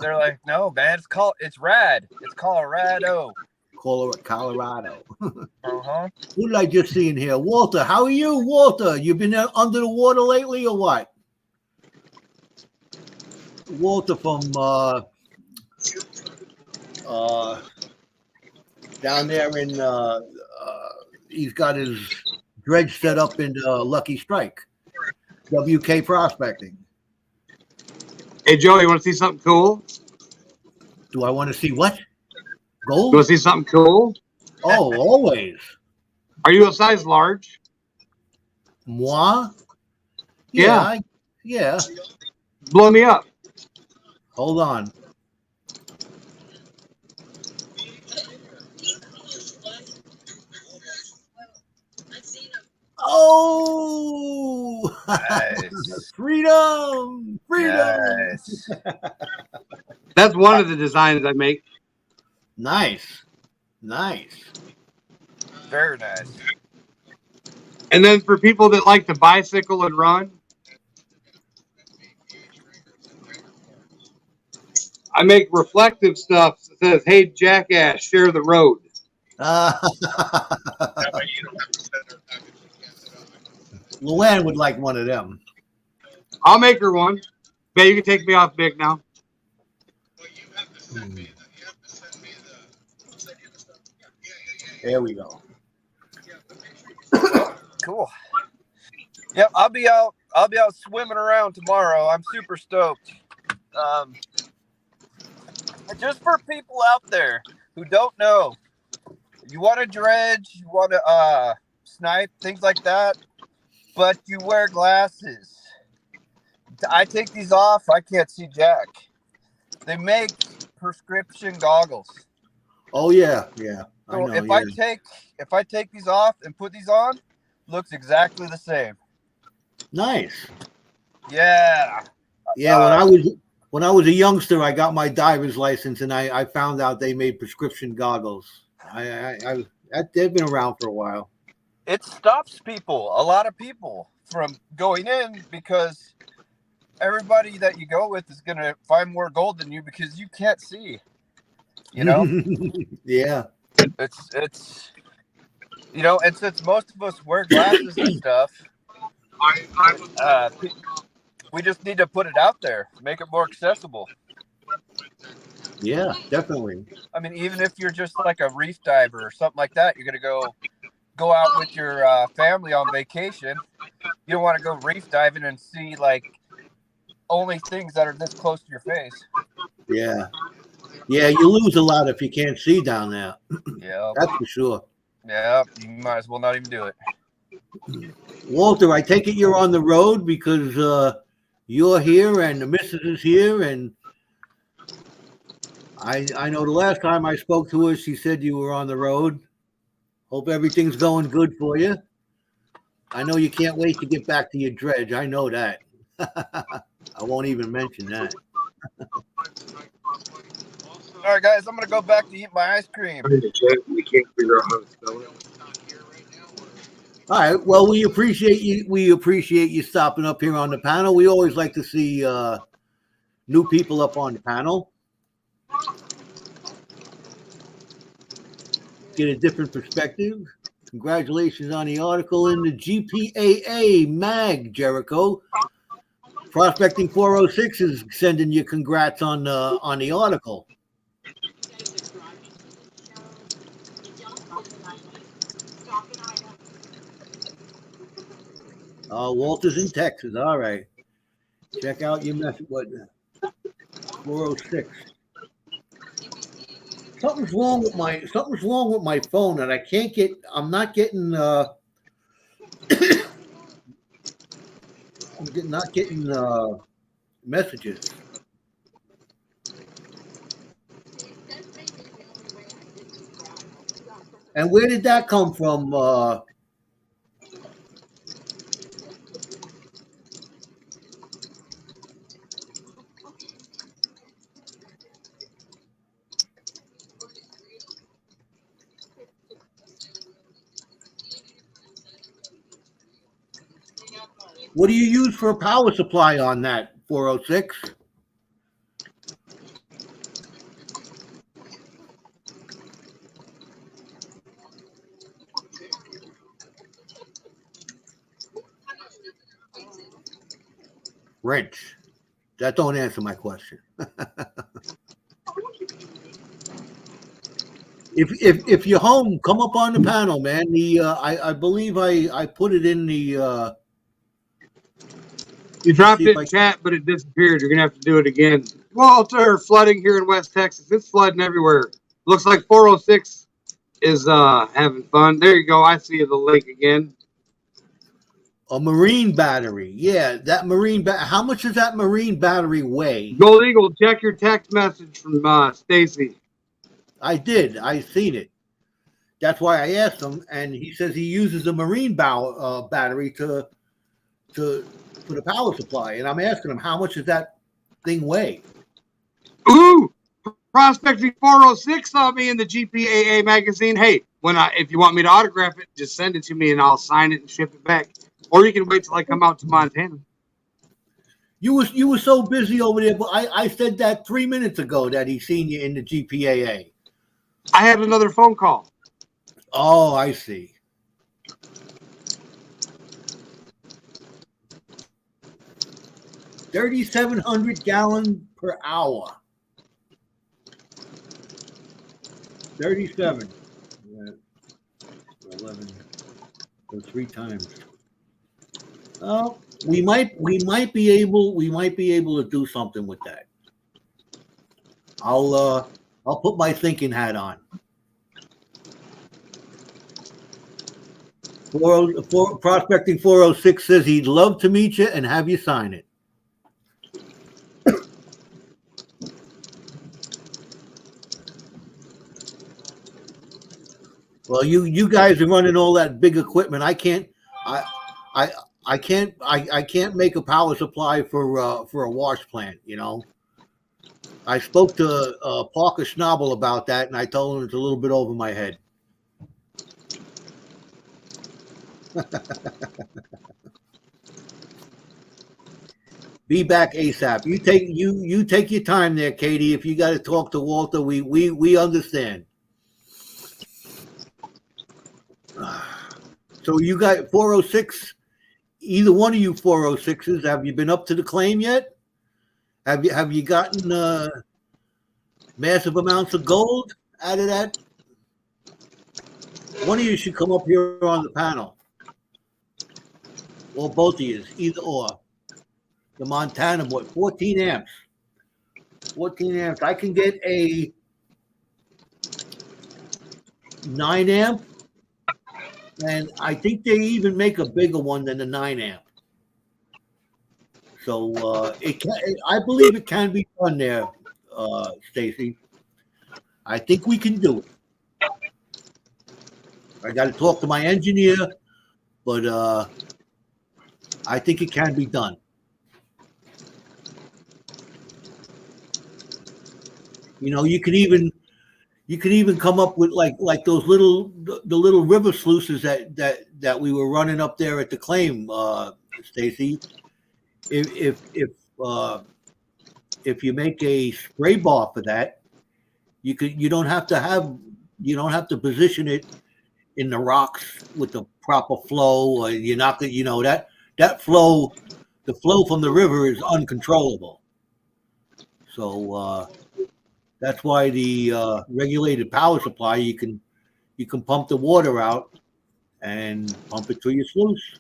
They're like, no, man, it's rad. It's Colorado. Colorado. Uh-huh. Who did I just see in here? Walter, how are you, Walter? You been under the water lately or what? Walter from down there in he's got his dredge set up in Lucky Strike. WK Prospecting. Hey, Joe, you want to see something cool? Do I want to see what? Gold? You want to see something cool? Oh, always. Are you a size large? Moi? Yeah. Yeah. Blow me up. Hold on. Oh, nice. Freedom. Nice. That's one of the designs I make. Nice. Very nice. And then for people that like to bicycle and run, I make reflective stuff that says, "Hey, jackass, share the road." Luann would like one of them. I'll make her one. Babe, you can take me off big now. There we go. Cool. Yep, I'll be out swimming around tomorrow. I'm super stoked. Just for people out there who don't know, you want to dredge, you want to snipe, things like that, but you wear glasses. I take these off, I can't see jack. They make prescription goggles. Oh yeah. So if I take these off and put these on, looks exactly the same. Nice. Yeah. Yeah, when I was a youngster, I got my diver's license, and I found out they made prescription goggles. They've been around for a while. It stops a lot of people, from going in because everybody that you go with is going to find more gold than you because you can't see. You know, Yeah. it's and since most of us wear glasses and stuff, I was uh, we just need to put it out there, make it more accessible. Yeah, definitely. I mean, even if you're just like a reef diver or something like that, you're gonna go out with your family on vacation. You don't want to go reef diving and see like only things that are this close to your face. Yeah. Yeah, you lose a lot if you can't see down there. Yeah, That's for sure. yeah. You might as well not even do it. Walter, I take it you're on the road because you're here and the missus is here, and I know the last time I spoke to her, she said you were on the road. Hope everything's going good for you. I know you can't wait to get back to your dredge. I know that. I won't even mention that. All right, guys, I'm gonna go back to eat my ice cream. We can't figure out how to spell it. All right. Well, we appreciate you. We appreciate you stopping up here on the panel. We always like to see new people up on the panel. Get a different perspective. Congratulations on the article in the GPAA mag, Jericho. Prospecting 406 is sending you congrats on the article. Walter's in Texas. All right. Check out your message. What? 406. Something's wrong with my phone, and I can't get. I'm not getting. I'm not getting messages. And where did that come from? What do you use for a power supply on that 406? Wrench. That don't answer my question. If you're home, come up on the panel, man. I believe I put it in the. You dropped See if it in I- chat, but it disappeared. You're gonna have to do it again. Walter, flooding here in West Texas. It's flooding everywhere. Looks like 406 is having fun. There you go. I see the lake again. A marine battery. Yeah, that marine how much does that marine battery weigh? Gold Eagle, check your text message from Stacy. I did. I seen it. That's why I asked him, and he says he uses a marine battery to for the power supply. And I'm asking him, how much does that thing weigh? Ooh, Prospecting 406 saw me in the GPAA magazine. Hey, if you want me to autograph it, just send it to me and I'll sign it and ship it back. Or you can wait till I come out to Montana. You were so busy over there, but I said that 3 minutes ago that he seen you in the GPAA. I had another phone call. Oh, I see. $3,700 gallons per hour. 37. 11. So 3 times. Oh, we might be able to do something with that. I'll put my thinking hat on. Prospecting 406 says he'd love to meet you and have you sign it. Well, you guys are running all that big equipment. I can't make a power supply for a wash plant. You know, I spoke to Parker Schnabel about that, and I told him it's a little bit over my head. Be back ASAP. You take your time there, Katie. If you got to talk to Walter, we understand. So you got 406. Either one of you 406s, have you been up to the claim yet? Have you gotten massive amounts of gold out of that? One of you should come up here on the panel, or both of you, either or. The Montana boy, 14 amps. 14 amps. I can get a 9 amp, and I think they even make a bigger one than the 9 amp. So I believe it can be done there, Stacy. I think we can do it. I got to talk to my engineer, but I think it can be done. You know, you can even come up with like those the little river sluices that we were running up there at the claim, Stacy. If you make a spray bar for that, you don't have to position it in the rocks with the proper flow, or you're not that flow, the flow from the river is uncontrollable. So that's why the regulated power supply, you can pump the water out and pump it through your sluice.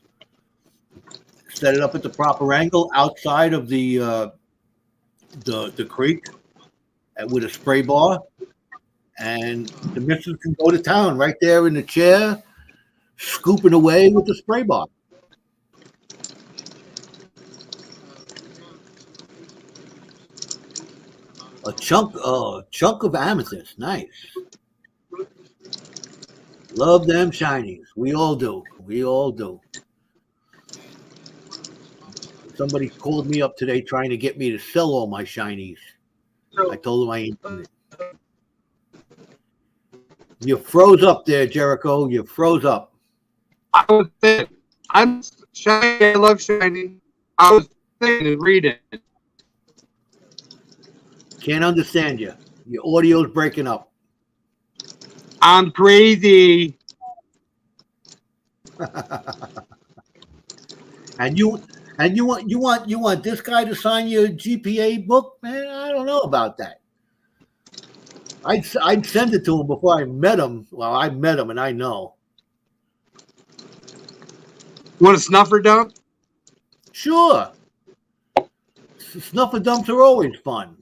Set it up at the proper angle outside of the creek with a spray bar, and the missus can go to town right there in the chair, scooping away with the spray bar. A chunk of amethyst, nice. Love them shinies. We all do. We all do. Somebody called me up today trying to get me to sell all my shinies. I told him I ain't doing it. You froze up there, Jericho. You froze up. I was thinking, I'm shiny. I love shiny. I was thinking and reading. Can't understand you. Your audio's breaking up. I'm crazy. And you want this guy to sign your GPA book, man? I don't know about that. I'd send it to him before I met him. Well, I met him, and I know. Want a snuffer dump? Sure. Snuffer dumps are always fun.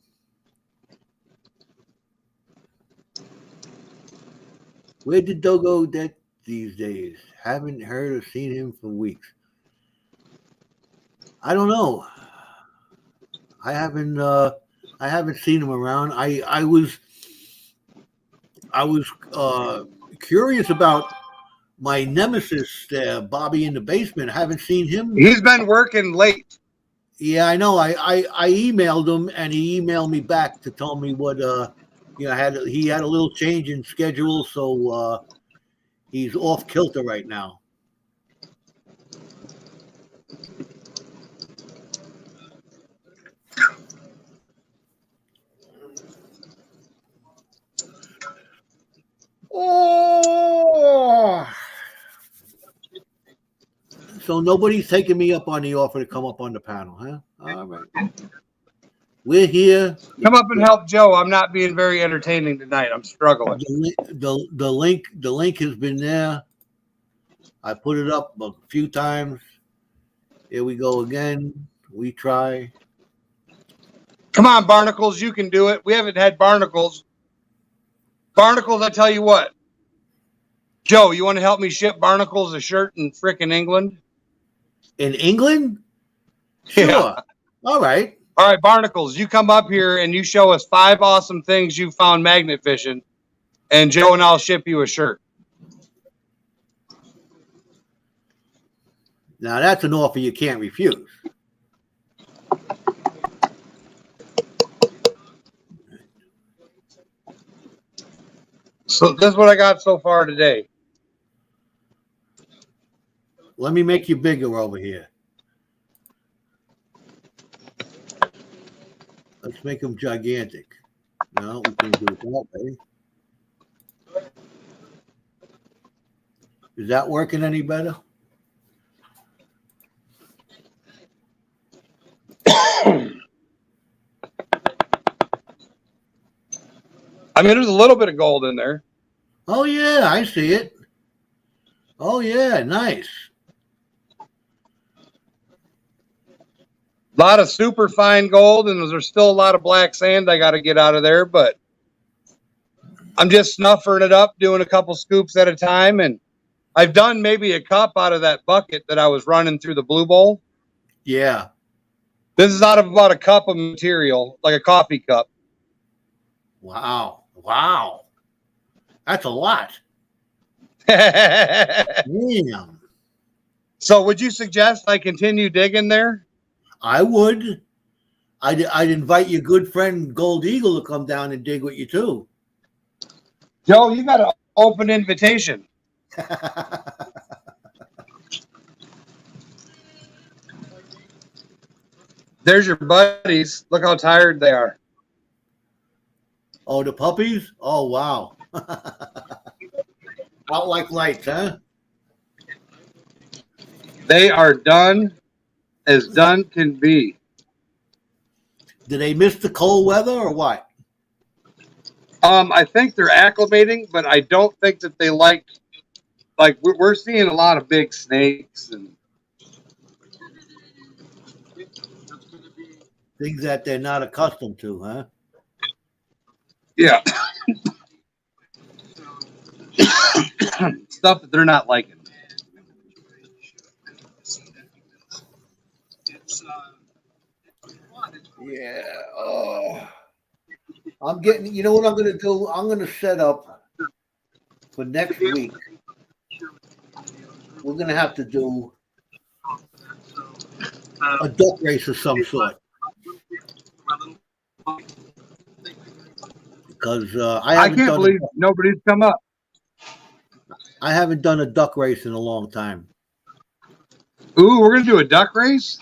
Where did Dogo get these days? Haven't heard or seen him for weeks. I don't know. I haven't seen him around. I was curious about my nemesis, Bobby in the basement. I haven't seen him. He's been working late. Yeah, I know. I emailed him, and he emailed me back to tell me what he had a little change in schedule, so he's off kilter right now. Oh, so nobody's taking me up on the offer to come up on the panel, huh? All right. We're here. Come up and help Joe. I'm not being very entertaining tonight. I'm struggling. The link has been there. I put it up a few times. Here we go again. We try. Come on, Barnacles. You can do it. We haven't had Barnacles. Barnacles, I tell you what. Joe, you want to help me ship Barnacles a shirt in frickin' England? In England? Sure. Yeah. All right. All right, Barnacles, you come up here and you show us 5 awesome things you found magnet fishing, and Joe and I'll ship you a shirt. Now, that's an offer you can't refuse. So this is what I got so far today. Let me make you bigger over here. Let's make them gigantic. No, we can do it that way. Is that working any better? I mean, there's a little bit of gold in there. Oh yeah, I see it. Oh yeah, nice. A lot of super fine gold, and there's still a lot of black sand I got to get out of there, but I'm just snuffering it up, doing a couple scoops at a time, and I've done maybe a cup out of that bucket that I was running through the blue bowl. Yeah. This is out of about a cup of material, like a coffee cup. Wow. Wow. That's a lot. So Damn. would you suggest I continue digging there? I would. I'd invite your good friend Gold Eagle to come down and dig with you too. Joe, you got an open invitation. There's your buddies. Look how tired they are. Oh, the puppies? Oh, wow. Out like lights, huh? They are done as done can be. Do they miss the cold weather or what? I think they're acclimating, but I don't think that they like we're seeing a lot of big snakes and Things that they're not accustomed to, huh? yeah. Stuff that they're not liking. Yeah. Oh. I'm getting, you know what I'm going to do? I'm going to set up for next week. We're going to have to do a duck race of some sort. Because I can't believe nobody's come up. I haven't done a duck race in a long time. Ooh, we're gonna do a duck race.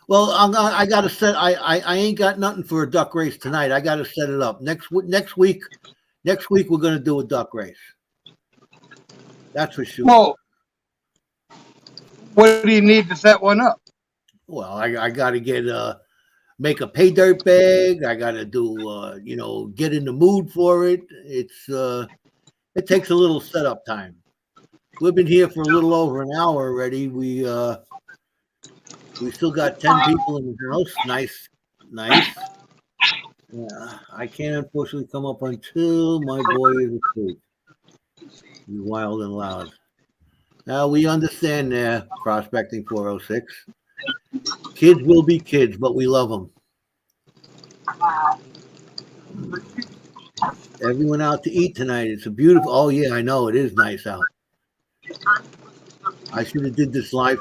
Well, I got to set. I ain't got nothing for a duck race tonight. I got to set it up next week. Next week we're gonna do a duck race. That's for sure. Well, what do you need to set one up? Well, I got to get make a pay dirt bag. I got to do get in the mood for it. It takes a little setup time. We've been here for a little over an hour already. We still got 10 people in the house. Nice. Yeah, I can't unfortunately come up until my boy is asleep. He's wild and loud. Now we understand there, Prospecting 406. Kids will be kids, but we love them. Everyone out to eat tonight. It's a beautiful. Oh yeah, I know it is nice out. I should have did this live.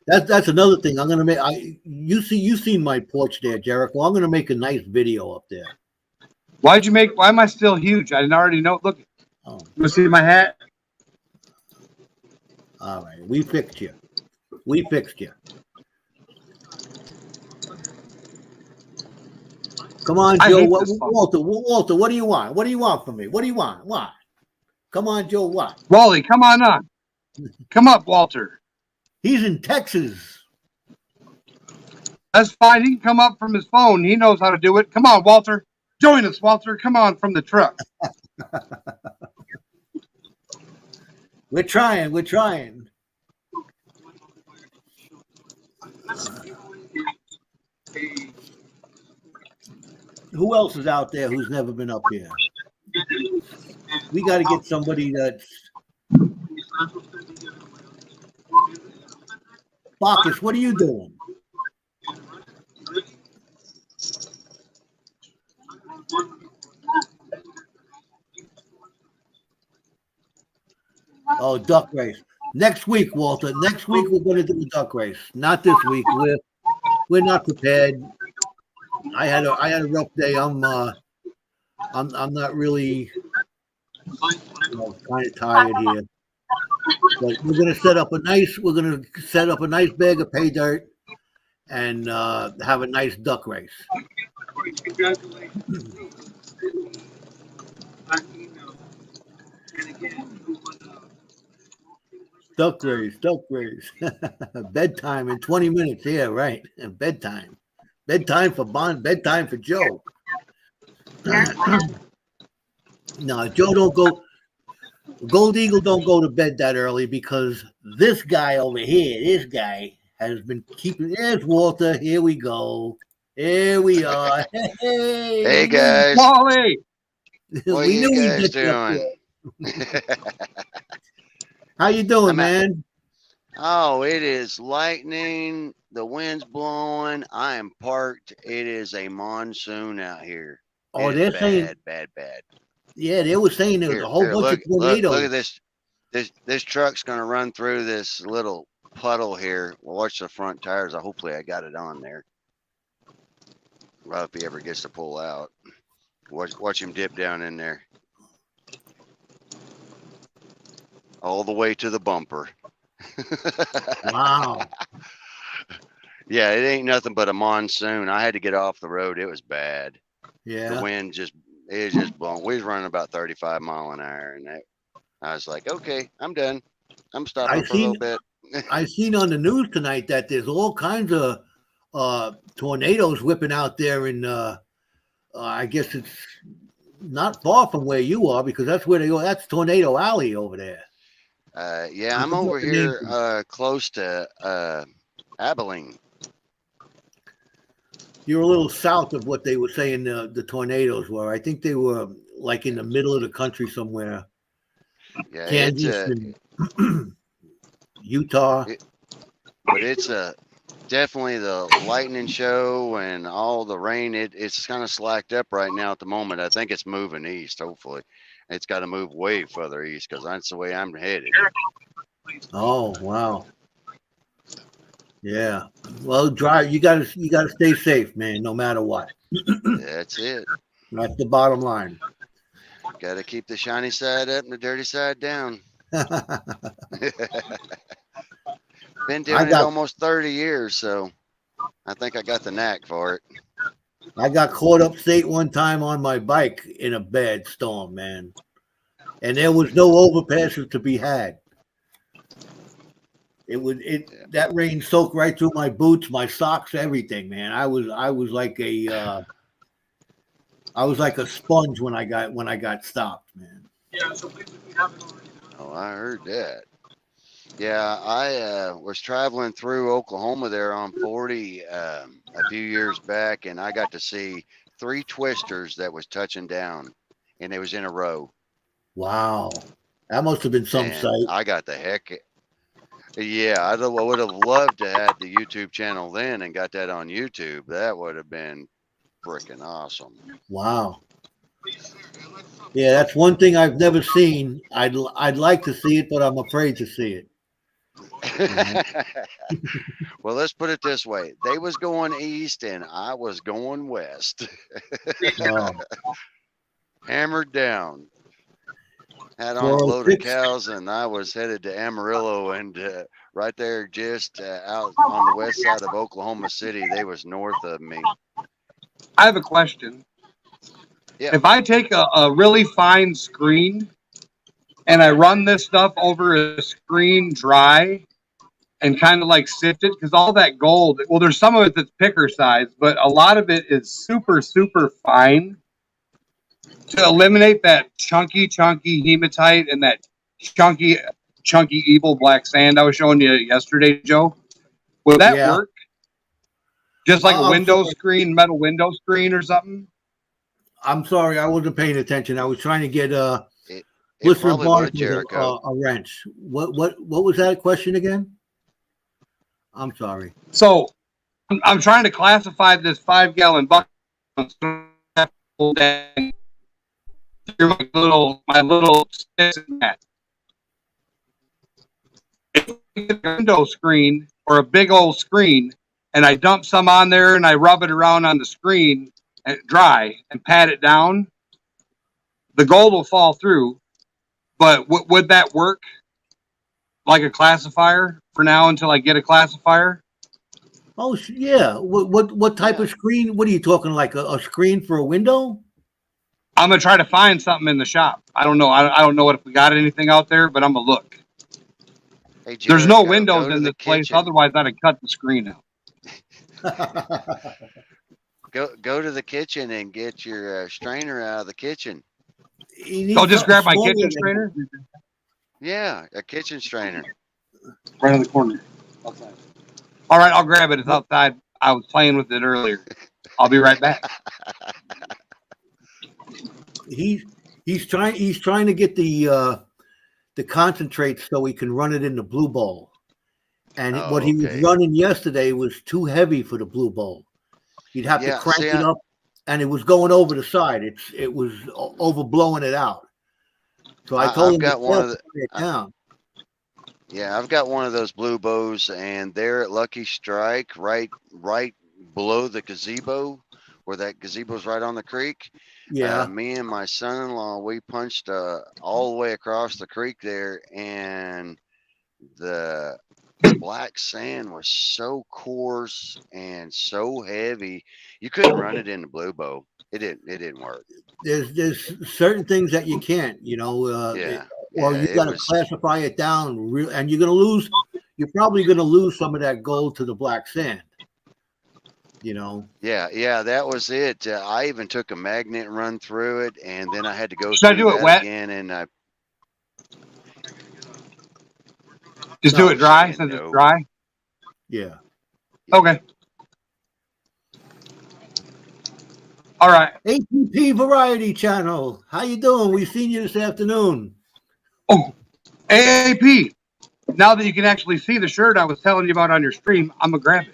That's another thing. I'm gonna make. You seen my porch there, Jericho. I'm gonna make a nice video up there. Why am I still huge? I didn't already know. Look, you see my hat? All right, we fixed you. Come on, Joe. Walter, what do you want? What do you want from me? What do you want? What? Come on, Joe. What? Wally, come on up. Come up, Walter. He's in Texas. That's fine. He can come up from his phone. He knows how to do it. Come on, Walter. Join us, Walter. Come on from the truck. We're trying. Who else is out there who's never been up here? We got to get somebody that's. Bacchus, what are you doing? Oh, duck race. Next week, Walter. Next week we're going to do a duck race. Not this week. We're not prepared. I had a rough day. I'm not really kind of tired here. But we're gonna set up a nice bag of pay dirt and have a nice duck race. Congratulations. And again, Duck race, duck race. Bedtime in 20 minutes. Yeah, right. Bedtime. Bedtime for Bond, bedtime for Joe. No, Joe don't go. Gold Eagle don't go to bed that early because this guy over here, this guy has been keeping. There's Walter. Here we go. Here we are. Hey, Hey we knew guys, Wally, what we you knew we'd guys get you up doing? there. How you doing, I'm at, man? oh, it is lightning, the wind's blowing, I am parked. It is a monsoon out here. It Oh, is they're saying, bad, bad, bad. yeah, they were saying there was a Here, whole here, bunch of look tornadoes. at this. This truck's gonna run through this little puddle here. Watch the front tires. Hopefully I got it on there. Well, if he ever gets to pull out. Watch him dip down in there. All the way to the bumper. Wow. Yeah, it ain't nothing but a monsoon. I had to get off the road. It was bad. The Yeah. wind it just blowing. We was running about 35 mile an hour, and I was like, okay, I'm done. I'm stopping for a little bit. I seen on the news tonight that there's all kinds of tornadoes whipping out there in I guess it's not far from where you are because that's where they go. That's Tornado Alley over there. Yeah, I I'm forget over the name here of it. close to Abilene. You're a little south of what they were saying the tornadoes were. I think they were like in the middle of the country somewhere, Yeah, Kansas and Utah. but it's definitely the lightning show and all the rain. It's kind of slacked up right now at the moment. I think it's moving east. Hopefully, it's got to move way further east because that's the way I'm headed. Oh wow. Yeah. Well, drive. You gotta stay safe, man. No matter what. That's it. That's the bottom line. Got to keep the shiny side up and the dirty side down. Been I doing it got almost 30 years, so I think I got the knack for it. I got caught upstate one time on my bike in a bad storm, man, and there was no overpasses to be had. Yeah. That rain soaked right through my boots, my socks, everything, man. I was like a sponge when I got stopped, man. yeah. So please, if you haven't already done. Oh, I heard that. Yeah, I was traveling through Oklahoma there on 40 a few years back, and I got to see 3 twisters that was touching down, and it was in a row. Wow, that must have been some And sight. I got the heck. Yeah, I would have loved to have the YouTube channel then and got that on YouTube. That would have been freaking awesome. Wow. Yeah, that's one thing I've never seen. I'd like to see it, but I'm afraid to see it. Well, let's put it this way. They was going east and I was going west. Oh, Hammered down. Had on a load of 406. cows and I was headed to Amarillo and right there just out on the west side of Oklahoma City. They was north of me. I have a question. Yeah. If I take a really fine screen and I run this stuff over a screen dry and kind of like sift it, because all that gold, well, there's some of it that's picker size, but a lot of it is super, super fine. To eliminate that chunky hematite and that chunky evil black sand I was showing you yesterday, Joe, would that Yeah. work? Just like a I'm window sorry. screen, metal window screen or something? I'm sorry, I wasn't paying attention. I was trying to get It Blister and probably would, Barnacles Jericho. a wrench. What was that question again? I'm sorry. So I'm trying to classify this 5-gallon bucket. My little sticks and that. If I get a window screen or a big old screen, and I dump some on there and I rub it around on the screen and dry and pat it down, the gold will fall through. But would that work like a classifier for now until I get a classifier? Oh, yeah. What type Yeah. of screen? What are you talking, like a screen for a window? I'm gonna try to find something in the shop. I don't know. I don't know what if we got anything out there, but I'm gonna look. Hey, There's no Jericho, windows go to in the this place. kitchen. Otherwise, I'd have cut the screen out. Go to the kitchen and get your strainer out of the kitchen. You I'll need just something grab my smaller kitchen than strainer. Yeah, a kitchen strainer. Right in the corner. Outside. All right, I'll grab it. It's outside. I was playing with it earlier. I'll be right back. he's trying to get the concentrate so he can run it in the blue bowl. And what Oh, he was okay. running yesterday was too heavy for the blue bowl. You'd have to Yeah, crank see, it up, and it was going over the side. It was overblowing it out. So I told I've him to got one start of the. putting it down. Yeah, I've got one of those blue bows, and they're at Lucky Strike, right below the gazebo, where that gazebo's right on the creek. Yeah. Me and my son-in-law, we punched all the way across the creek there, and the black sand was so coarse and so heavy, you couldn't run it in the blue bow. It didn't work. There's certain things that you can't, Yeah, or yeah, you it got to was. classify it down real, and you're gonna lose. You're probably gonna lose some of that gold to the black sand. Yeah, that was it. I even took a magnet run through it, and then I had to go Should I through do it that wet? again, and I Just do No. it dry saying since it's no. dry. Yeah. Okay. All right. ATP Variety Channel. How you doing? We've seen you this afternoon. Oh, AAP. Now that you can actually see the shirt I was telling you about on your stream, I'm gonna grab it.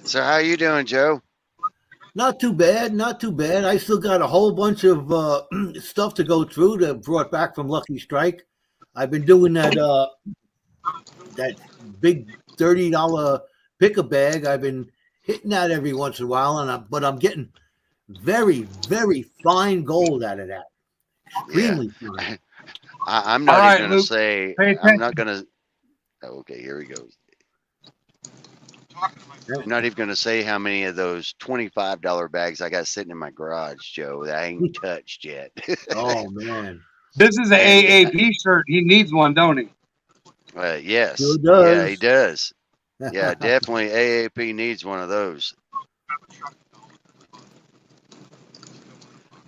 So how you doing, Joe? Not too bad. Not too bad. I still got a whole bunch of stuff to go through that brought back from Lucky Strike. I've been doing that big $30 pick a bag. I've been hitting that every once in a while, but I'm getting very, very fine gold out of that. Yeah, Extremely fine. I'm All not even right, gonna Luke. say. Pay I'm not attention. gonna. Okay, here we go. Talking to my friend. I'm not even gonna say how many of those $25 bags I got sitting in my garage, Joe, that I ain't touched yet. Oh man, This is an And AAP shirt. He needs one, don't he? yes, sure yeah, he does. does. Yeah, definitely AAP needs one of those.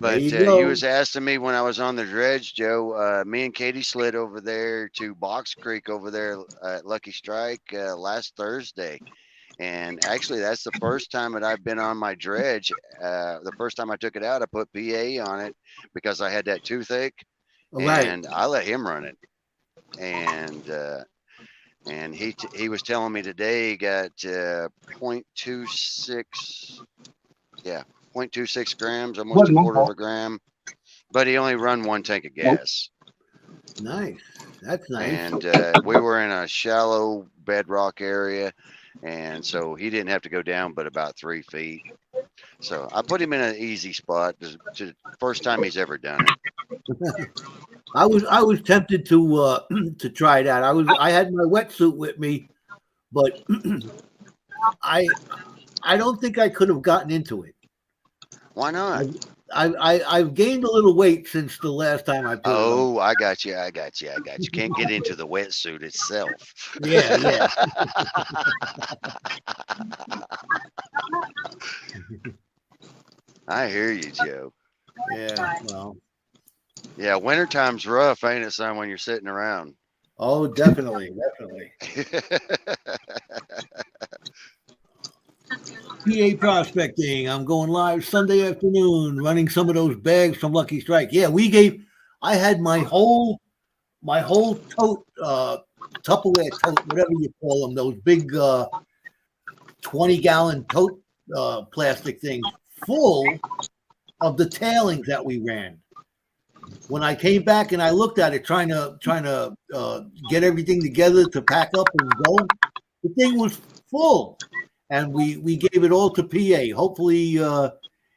There But you you go. was asking me when I was on the dredge, Joe. Me and Katie slid over there to Box Creek over there at Lucky Strike last Thursday, and actually that's the first time that I've been on my dredge. The first time I took it out, I put PA on it because I had that toothache, All right. and I let him run it. And he was telling me today he got 0.26, yeah, 0.26 grams, almost a Wasn't my quarter of fault. a gram, but he only run one tank of gas. Nice. That's nice. And we were in a shallow bedrock area, and so he didn't have to go down but about 3 feet. So I put him in an easy spot. First time he's ever done it. I was tempted to to try that. I had my wetsuit with me, but I don't think I could have gotten into it. Why not? I've gained a little weight since the last time I put it on. Oh, I got you. Can't get into the wetsuit itself. Yeah, yeah. I hear you, Joe. Yeah. Well. Yeah, wintertime's rough, ain't it, son, when you're sitting around? Oh, definitely, definitely. PA prospecting. I'm going live Sunday afternoon, running some of those bags from Lucky Strike. Yeah, I had my whole tote, Tupperware tote, whatever you call them, those big 20-gallon tote plastic things, full of the tailings that we ran. When I came back and I looked at it, trying to get everything together to pack up and go, the thing was full, and we gave it all to PA. Hopefully,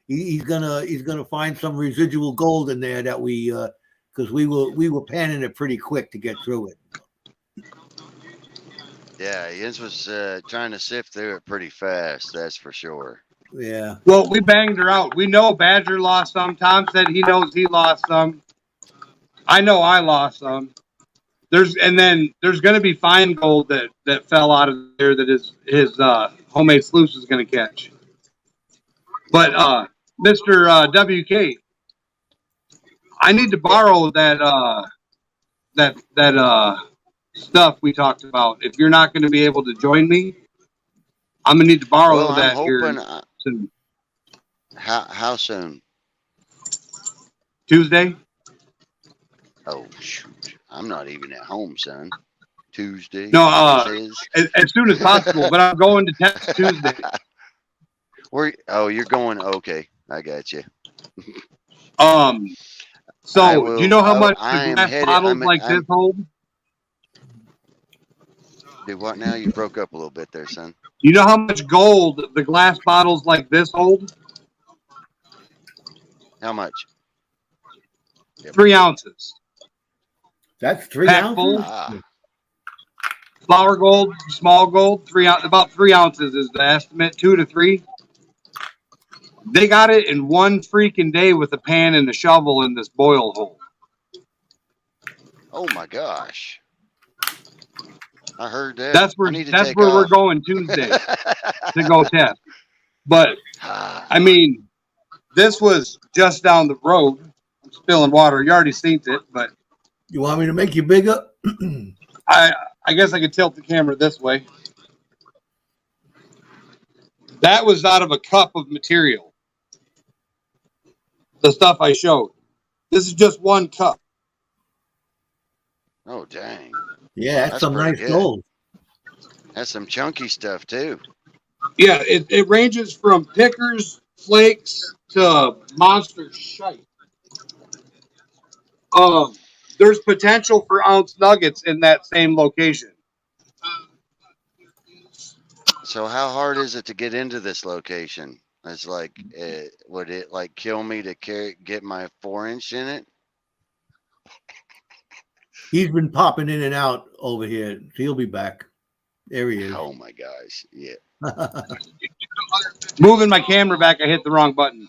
he's gonna find some residual gold in there that we because we were panning it pretty quick to get through it. Yeah, Jens was trying to sift through it pretty fast. That's for sure. Yeah. Well, we banged her out. We know Badger lost some. Tom said he knows he lost some. I know I lost some. There's going to be fine gold that fell out of there that his homemade sluice is going to catch. But Mr. WK, I need to borrow that stuff we talked about. If you're not going to be able to join me, I'm gonna need to borrow Well, I'm that hoping. here soon. How soon? Tuesday. Oh shoot! I'm not even at home, son. Tuesday. No, This is. as soon as possible. But I'm going to test Tuesday. Oh, you're going. Okay, I got you. So I do will. you know how much I the am glass headed. bottles like this hold? Do what now? You broke up a little bit there, son. You know how much gold the glass bottles like this hold? How much? 3 ounces. That's 3 Pack ounces. full. Ah, Flour gold, small gold, about 3 ounces is the estimate, 2 to 3. They got it in one freaking day with a pan and a shovel in this boil hole. oh my gosh! I heard that. That's where we're going Tuesday to go test. But I mean, this was just down the road. I'm spilling water. You already seen it, but You want me to make you bigger? I guess I could tilt the camera this way. That was out of a cup of material. The stuff I showed. This is just one cup. Oh dang! Yeah, that's some nice pretty good. gold. That's some chunky stuff too. Yeah, it ranges from pickers, flakes to monster shite. There's potential for ounce nuggets in that same location. So how hard is it to get into this location? It's like, would it like kill me to get my 4-inch in it? He's been popping in and out over here. He'll be back. There he is. Oh my gosh! Yeah. Moving my camera back, I hit the wrong button.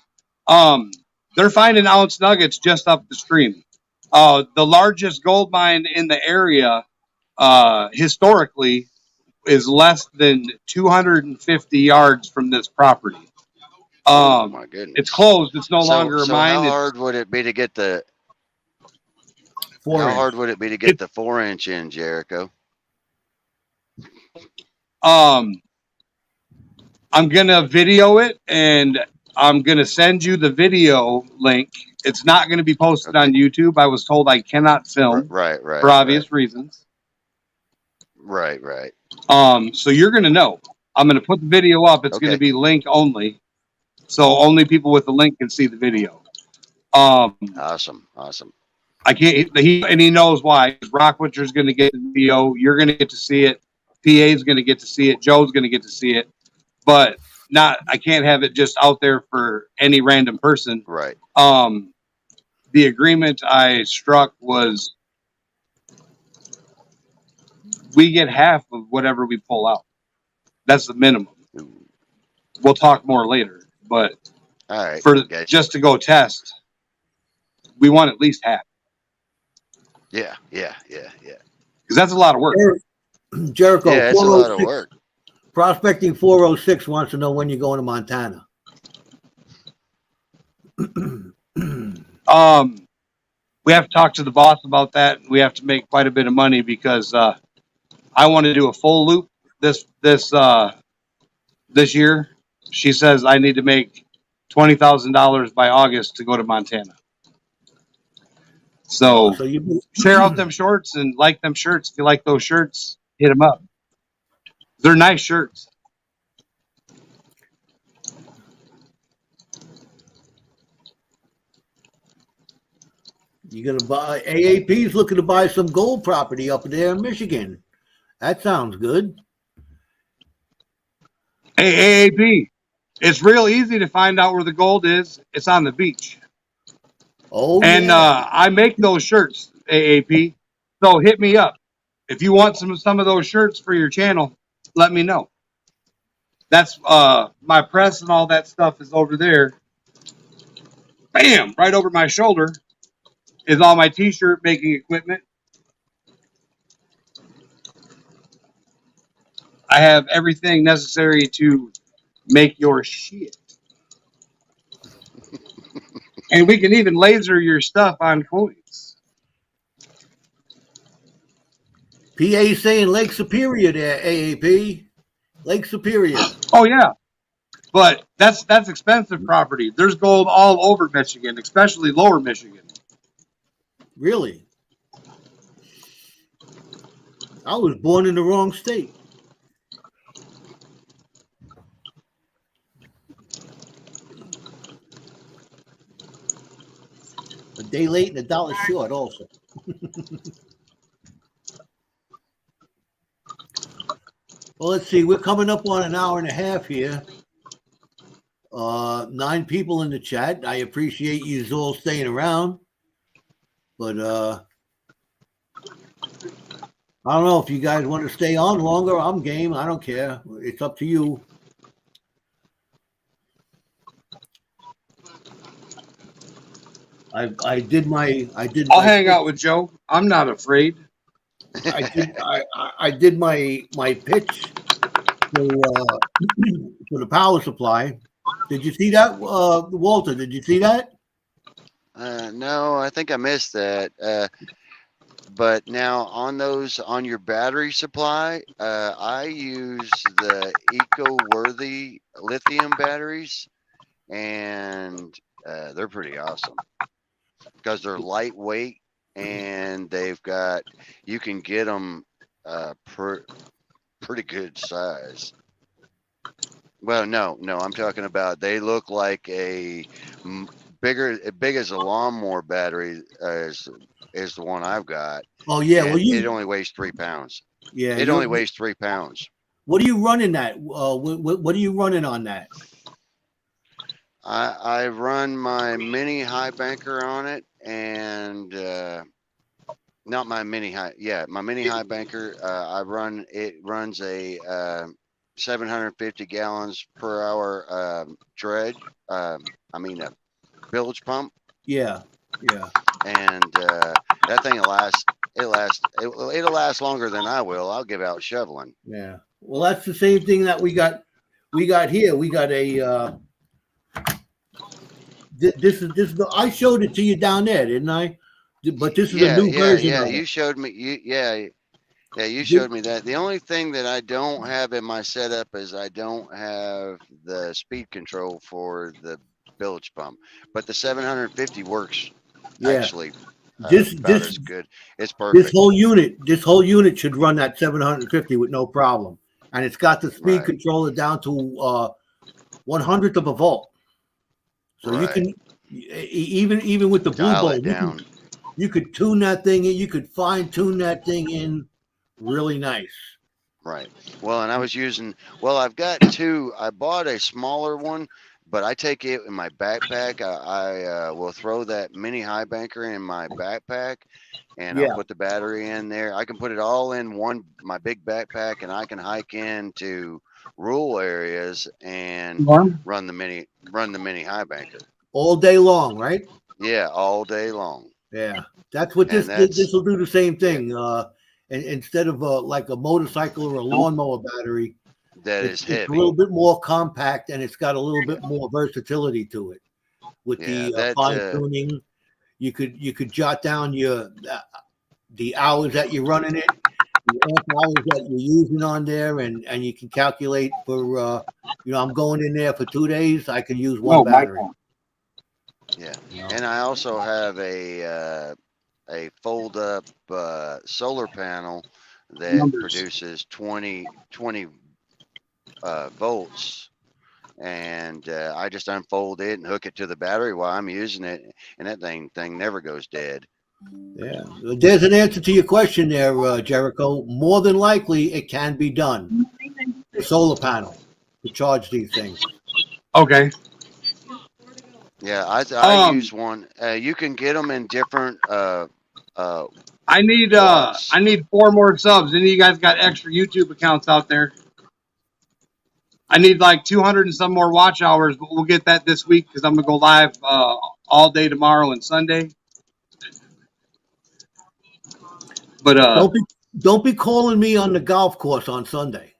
They're finding ounce nuggets just up the stream. The largest gold mine in the area, historically, is less than 250 yards from this property. Oh my goodness! It's closed. It's no longer a mine. How hard would it be to get the? 4 How inch. hard would it be to get the 4-inch in, Jericho? I'm gonna video it and I'm gonna send you the video link. It's not gonna be posted on YouTube. I was told I cannot film Right. for obvious reasons. Right. So you're gonna know. I'm gonna put the video up. It's gonna be link only, so only people with the link can see the video. Awesome. I can't. He knows why. Rock Butcher's gonna get the video. You're gonna get to see it. PA's gonna get to see it. Joe's gonna get to see it. But I can't have it just out there for any random person. Right. The agreement I struck was we get half of whatever we pull out. That's the minimum. We'll talk more later, but All right. Just to go test, we want at least half. Yeah. Because that's a lot of work. Jericho, Yeah, it's a lot of work. Prospecting 406 wants to know when you're going to Montana. We have to talk to the boss about that. We have to make quite a bit of money because I want to do a full loop this year. She says I need to make $20,000 by August to go to Montana. So share out them shorts and like them shirts. If you like those shirts, hit them up. They're nice shirts. You're gonna buy AAP's looking to buy some gold property up there in Michigan. That sounds good. Hey, AAP, it's real easy to find out where the gold is. It's on the beach. Oh And yeah. I make those shirts, AAP. So hit me up if you want some of those shirts for your channel. Let me know. That's my press and all that stuff is over there. Bam! Right over my shoulder is all my t-shirt making equipment. I have everything necessary to make your shit. And we can even laser your stuff on coins. PA saying Lake Superior there, AAP. Lake Superior. Oh yeah. But that's expensive property. There's gold all over Michigan, especially lower Michigan. Really? I was born in the wrong state. A day late and $1 short also. Well, let's see. We're coming up on an hour and a half here. 9 people in the chat. I appreciate you all staying around. But I don't know if you guys want to stay on longer. I'm game. I don't care. It's up to you. I did my I'll hang out with Joe. I'm not afraid. I did my pitch for the power supply. Did you see that, Walter? Did you see that? No, I think I missed that. But now on your battery supply, I use the eco-worthy lithium batteries, and they're pretty awesome because they're lightweight and you can get them pretty good size. Well, no, I'm talking about they look like big as a lawnmower battery is the one I've got. Oh yeah, well it only weighs 3 pounds. Yeah, it only weighs 3 pounds. What are you running that? What are you running on that? I run my mini high banker on it, and not my mini high. Yeah, my mini high banker. It runs a 750 gallons per hour dredge. A bilge pump. Yeah. And that thing will last. It'll last longer than I will. I'll give out shoveling. Yeah. Well, that's the same thing that we got here. We got a. This is I showed it to you down there, didn't I? But this is a new version. Yeah, of you it. showed me. You showed me that. The only thing that I don't have in my setup is I don't have the speed control for the bilge pump, but the 750 works actually about as good. It's perfect. This whole unit should run that 750 with no problem, and it's got the speed controller down to 1/100th of a volt. So you can even with the blue bolt, you could tune that thing in. You could fine tune that thing in really nice. Right. Well, and I've got 2. I bought a smaller one, but I take it in my backpack. I will throw that mini high banker in my backpack, and I'll put the battery in there. I can put it all in my big backpack, and I can hike into rural areas and run the mini high banker all day long, right? Yeah, all day long. Yeah, that's what this will do. The same thing. And instead of like a motorcycle or a lawnmower battery, it's heavy. A little bit more compact, and it's got a little bit more versatility to it. With the fine tuning, you could jot down the hours that you're running it, the amp hours that you're using on there, and you can calculate for I'm going in there for 2 days. I can use one battery. Yeah, and I also have a fold up solar panel that produces 20 volts, and I just unfold it and hook it to the battery while I'm using it, and that thing never goes dead. Yeah, there's an answer to your question there, Jericho. More than likely, it can be done. The solar panel to charge these things. Okay. Yeah, I Um, use one. You can get them in different I need watts. 4 more subs. Any of you guys got extra YouTube accounts out there? I need like 200 and some more watch hours, but we'll get that this week because I'm gonna go live all day tomorrow and Sunday. But Don't be calling me on the golf course on Sunday.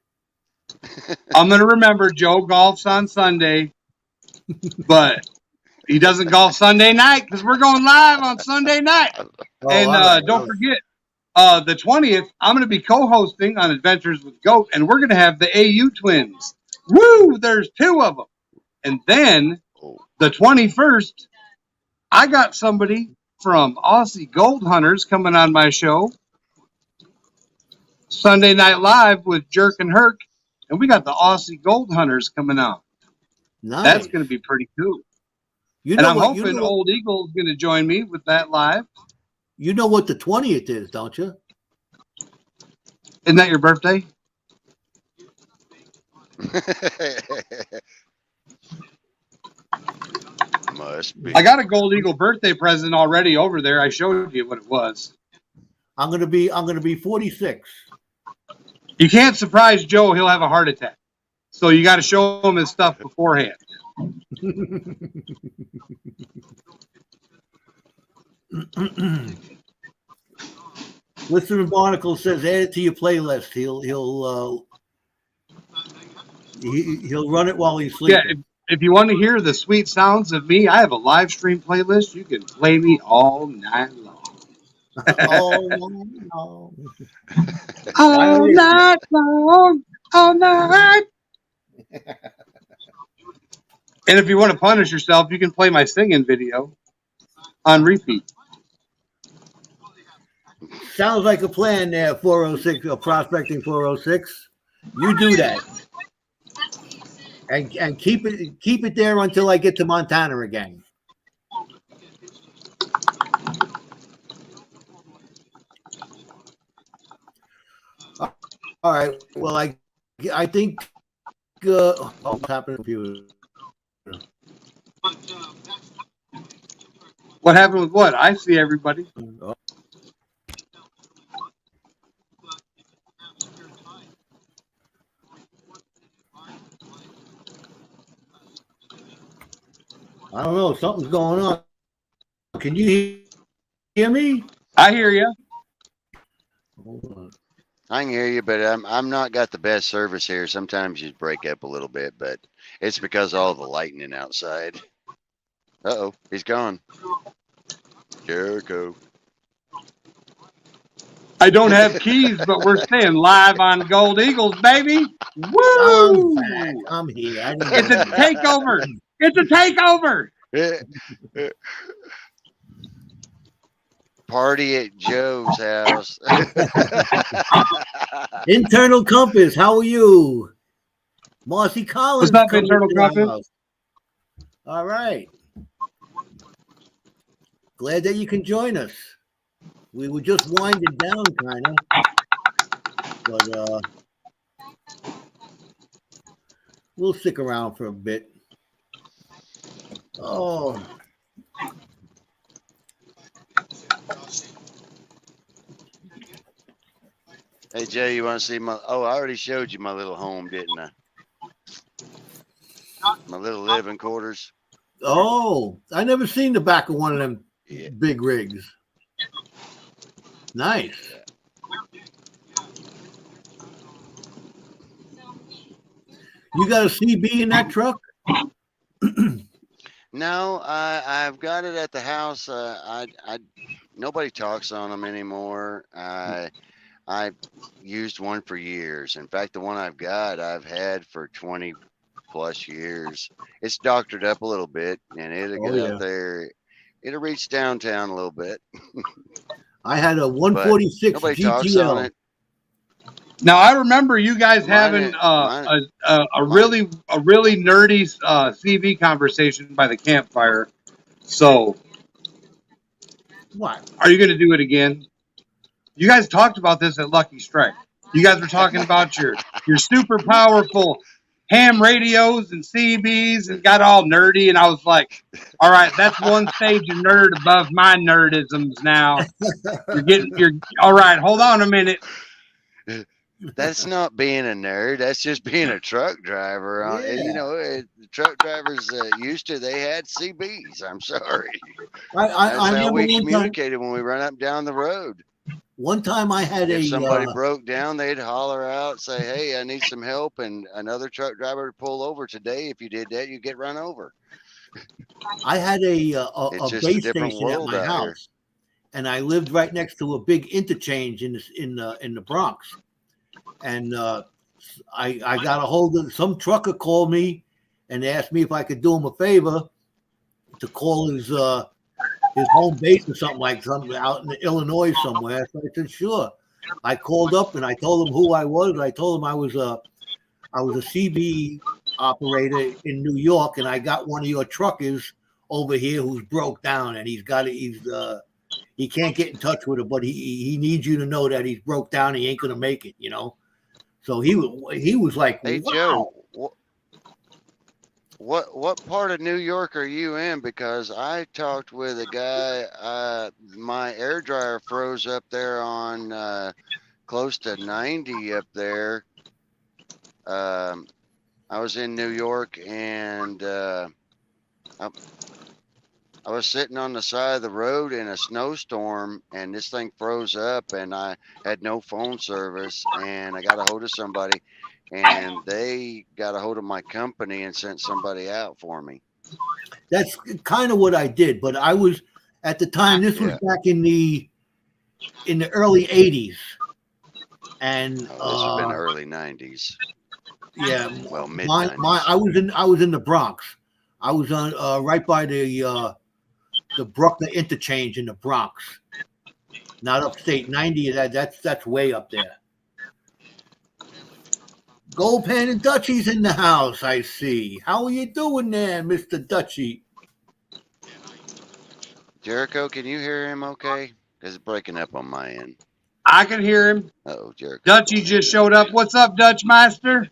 I'm gonna remember Joe golfs on Sunday, but he doesn't golf Sunday night because we're going live on Sunday night. Oh, And all right. don't forget, the 20th, I'm going to be co-hosting on Adventures with Goat, and we're going to have the AU twins. Woo! There's 2 of them. And then Oh, the 21st, I got somebody from Aussie Gold Hunters coming on my show. Sunday Night Live with Jerk and Herc, and we got the Aussie Gold Hunters coming out. Nice. That's going to be pretty cool. You And know I'm what? hoping Old Eagle's going to join me with that live. You know what the 20th is, don't you? Isn't that your birthday? must be. I got a Gold Eagle birthday present already over there. I showed you what it was. I'm gonna be 46. You can't surprise Joe; he'll have a heart attack. So you got to show him his stuff beforehand. Listener Barnacle says add it to your playlist. He'll run it while he's Yeah, sleeping. if you want to hear the sweet sounds of me, I have a live stream playlist. You can play me all night long. All night long. All night long, all night. And if you want to punish yourself, you can play my singing video on repeat. Sounds like a plan there, 406 or prospecting 406. You do that. And keep it there until I get to Montana again. All right. Well, I think what's happened to you? What happened with what? I see everybody. I don't know. Something's going on. Can you hear me? I hear you. Hold on. I can hear you, but I'm not got the best service here. Sometimes you break up a little bit, but it's because of all the lightning outside. Uh-oh, he's gone. Jericho. I don't have keys, but we're staying live on Gold Eagles, baby. Woo! I'm back. I'm here. It's a takeover. It's a takeover. Party at Joe's house. Internal Compass. How are you? Marcy Collins. What's up, coming Internal to the Compass? house. All right. Glad that you can join us. We were just winding down, kind of. But we'll stick around for a bit. Oh. Hey, Joe, you want to see my... Oh, I already showed you my little home, didn't I? My little living quarters. Oh, I never seen the back of one of them Yeah. big rigs. Nice. You got a CB in that truck? No, I've got it at the house. Nobody talks on them anymore. I've used one for years. In fact, the one I've got, I've had for 20 plus years. It's doctored up a little bit, and it'll get out there. It'll reach downtown a little bit. I had a 146 Nobody talks on GTL. it. Now I remember you guys Mine having is- a really nerdy CV conversation by the campfire. So, What? are you going to do it again? You guys talked about this at Lucky Strike. You guys were talking about your super powerful ham radios and CBs and got all nerdy. And I was like, all right, that's one stage of nerd above my nerdisms now. You're all right. Hold on a minute. That's not being a nerd. That's just being a truck driver. And, you Yeah. know, the truck drivers used to, they had CBs. I'm sorry. I That's how remember we communicated when we run up and down the road. one time I had If a somebody broke down, they'd holler out, say, "Hey, I need some help," and another truck driver would pull over. Today, if you did that, you get run over. I had It's a just a base different station at world my out here. house, and I lived right next to a big interchange in the Bronx, and I got a hold of some trucker called me and asked me if I could do him a favor to call his home base or something out in Illinois somewhere. So I said sure. I called up and I told him who I was. I told him I was a CB operator in New York, and I got one of your truckers over here who's broke down, and he can't get in touch with her, but he needs you to know that he's broke down. He ain't gonna make it, you know. So he was like, Hey, wow. Joe, what part of New York are you in? Because I talked with a guy. My air dryer froze up there on close to 90 up there. I was in New York, and I was sitting on the side of the road in a snowstorm, and this thing froze up, and I had no phone service, and I got a hold of somebody, and they got a hold of my company and sent somebody out for me. That's kind of what I did, but I was at the time. This was back in the early '80s, and this would have been early '90s. yeah, Well, mid '90s. I was in the Bronx. I was on right by the Bruckner interchange in the Bronx, not upstate 90. That's way up there. Gold Pan and Dutchie's in the house. I see. How are you doing there, Mr. Dutchie? Jericho, can you hear him okay? Because it's breaking up on my end. I can hear him. Oh, Jericho. Dutchie just showed up. What's up, Dutch Meister?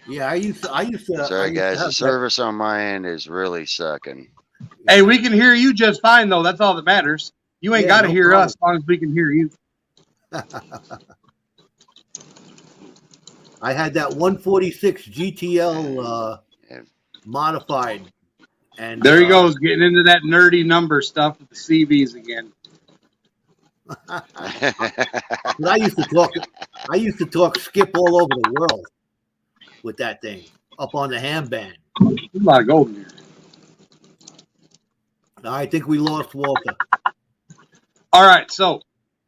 Yeah, I used to. Sorry, guys. The service on my end is really sucking. Hey, we can hear you just fine, though. That's all that matters. You ain't got to hear us as long as we can hear you. I had that 146 GTL modified. And there he goes, getting into that nerdy number stuff with the CVs again. I used to talk skip all over the world with that thing up on the ham band. There's a lot of gold in here. I think we lost Walter. All right, so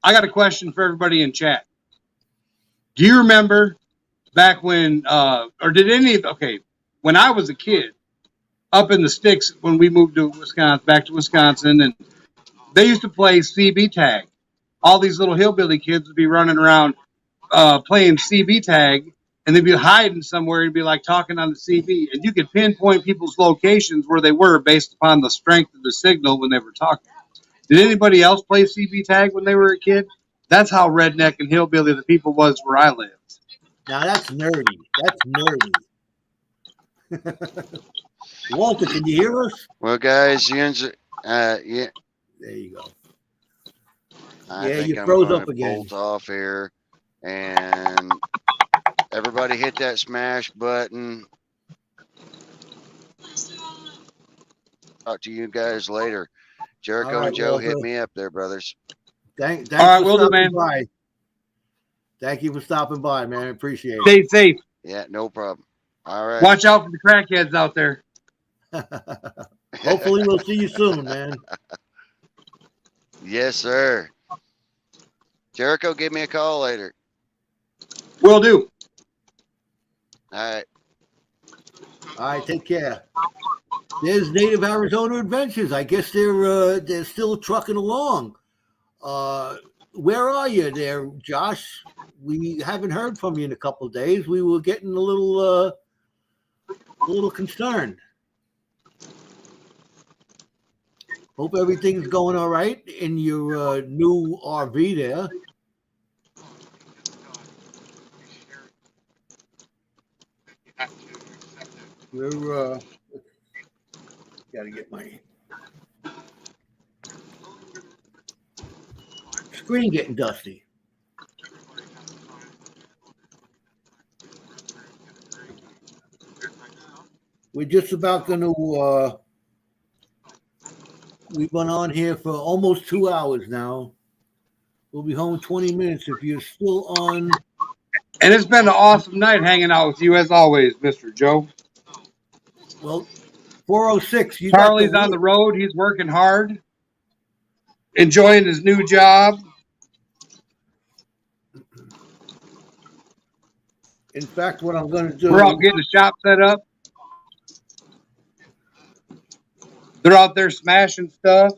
I got a question for everybody in chat. Do you remember back when, when I was a kid, up in the sticks when we moved to back to Wisconsin, and they used to play CB tag. All these little hillbilly kids would be running around playing CB tag, and they'd be hiding somewhere and be like talking on the CB, and you could pinpoint people's locations where they were based upon the strength of the signal when they were talking. Did anybody else play CB tag when they were a kid? That's how redneck and hillbilly the people was where I lived. Now that's nerdy. Walter, can you hear us? Well, guys, yeah. There you go. I think you froze up again. Bolt off here, and everybody hit that smash button. Talk to you guys later. Jericho and Joe, hit me up there, brothers. Thanks all right, for stopping by. Thank you for stopping by, man. I appreciate it. Stay safe. Yeah, no problem. All right. Watch out for the crackheads out there. Hopefully we'll see you soon, man. Yes, sir. Jericho, give me a call later. Will do. All right. All right, take care. There's Native Arizona Adventures. I guess they're still trucking along. Where are you there, Josh? We haven't heard from you in a couple of days. We were getting a little concerned. Hope everything's going all right in your new RV there. We're got to get my screen getting dusty. We're just about going to. We've been on here for almost 2 hours now. We'll be home in 20 minutes if you're still on. And it's been an awesome night hanging out with you as always, Mr. Joe. Well, 406. You Charlie's got on the road. He's working hard, enjoying his new job. In fact, what I'm going to do. We're out getting the shop set up. They're out there smashing stuff.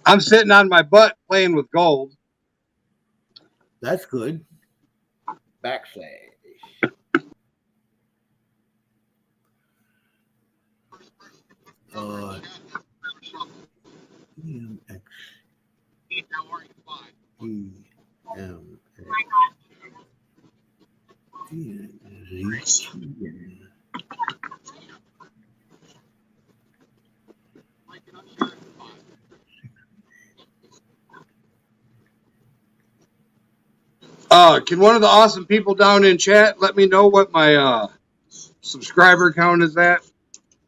I'm sitting on my butt playing with gold. That's good. Backslash. EMX. Can one of the awesome people down in chat let me know what my subscriber count is at?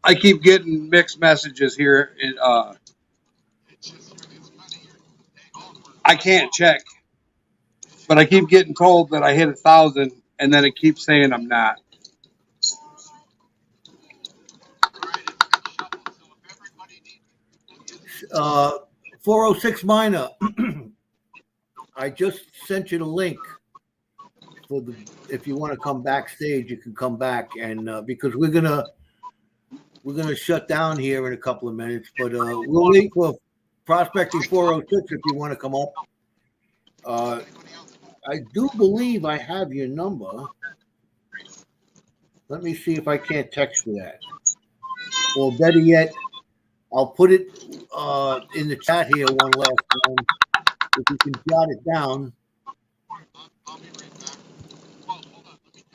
I keep getting mixed messages here. I can't check, but I keep getting told that I hit 1,000, and then it keeps saying I'm not. 406 Minor. I just sent you the link for the. If you want to come backstage, you can come back, and because we're gonna shut down here in a couple of minutes, but we'll wait for Prospecting 406 if you want to come up. I do believe I have your number. Let me see if I can't text you that, or better yet, I'll put it in the chat here one last time. If you can jot it down. I'll be right back. Well, hold on. Let me do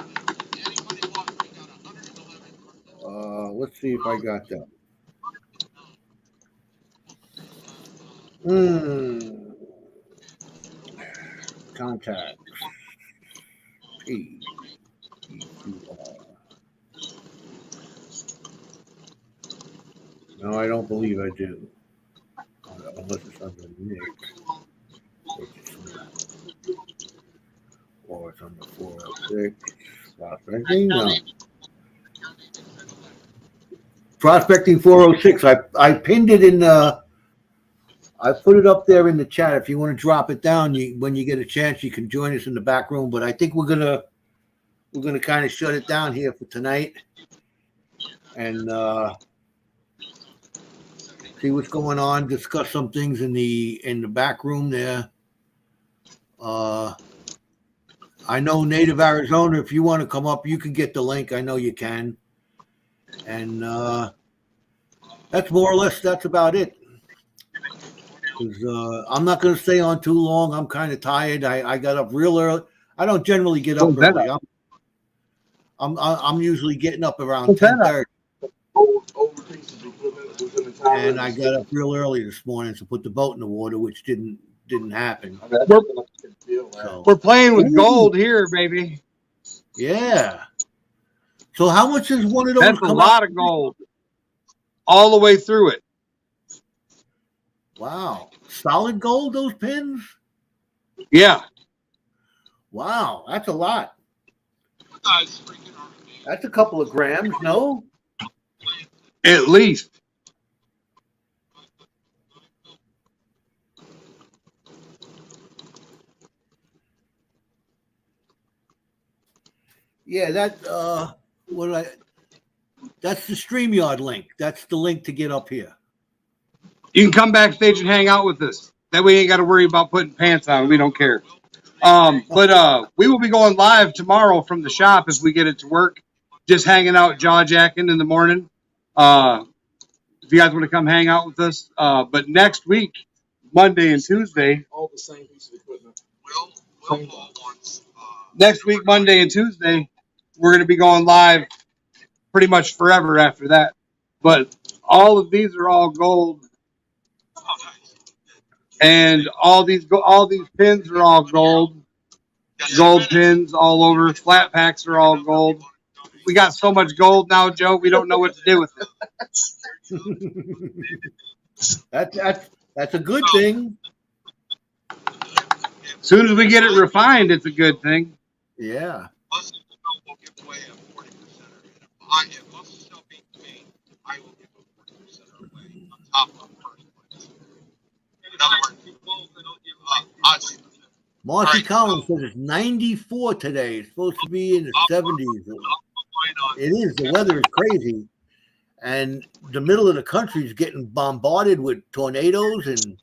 this. Anybody lost? We got 111. Let's see if I got that. Contacts. P. No, I don't believe I do. Unless it's under Nick. Or it's under 406. Prospecting? No. Prospecting 406. I pinned it in I put it up there in the chat. If you want to drop it down, when you get a chance, you can join us in the back room. But I think we're gonna kind of shut it down here for tonight and see what's going on. Discuss some things in the back room there. I know Native Arizona. If you want to come up, you can get the link. I know you can. And that's more or less. That's about it. Because I'm not going to stay on too long. I'm kind of tired. I got up real early. I don't generally get up early. I'm usually getting up around 10:30. And I got up real early this morning to put the boat in the water, which didn't happen. We're playing with gold here, baby. Yeah. So how much is one of those? That's a lot of gold. All the way through it. Wow. Solid gold, those pins? Yeah. Wow, that's a lot. That's a couple of grams, no? At least. Yeah, that's the StreamYard link. That's the link to get up here. You can come backstage and hang out with us. That way you ain't got to worry about putting pants on. We don't care. But we will be going live tomorrow from the shop as we get it to work. Just hanging out, jaw jacking in the morning. If you guys want to come hang out with us. But next week, Monday and Tuesday. All the same piece of equipment. Will Paul wants. Next week, Monday and Tuesday, we're going to be going live pretty much forever after that. But all of these are all gold, Oh, nice. and all these pins are all gold. Gold pins all over. Flat packs are all gold. We got so much gold now, Joe. We don't know what to do with it. That's a good thing. As soon as we get it refined, it's a good thing. Yeah. Plus, will give away a 40%. If Muscle Cell beats me, I will give a 40% away on top of first place. In other words, odds. Marcy Right. Collins says it's 94 today. It's supposed to be in the 70s. It is. The weather is crazy. And the middle of the country is getting bombarded with tornadoes and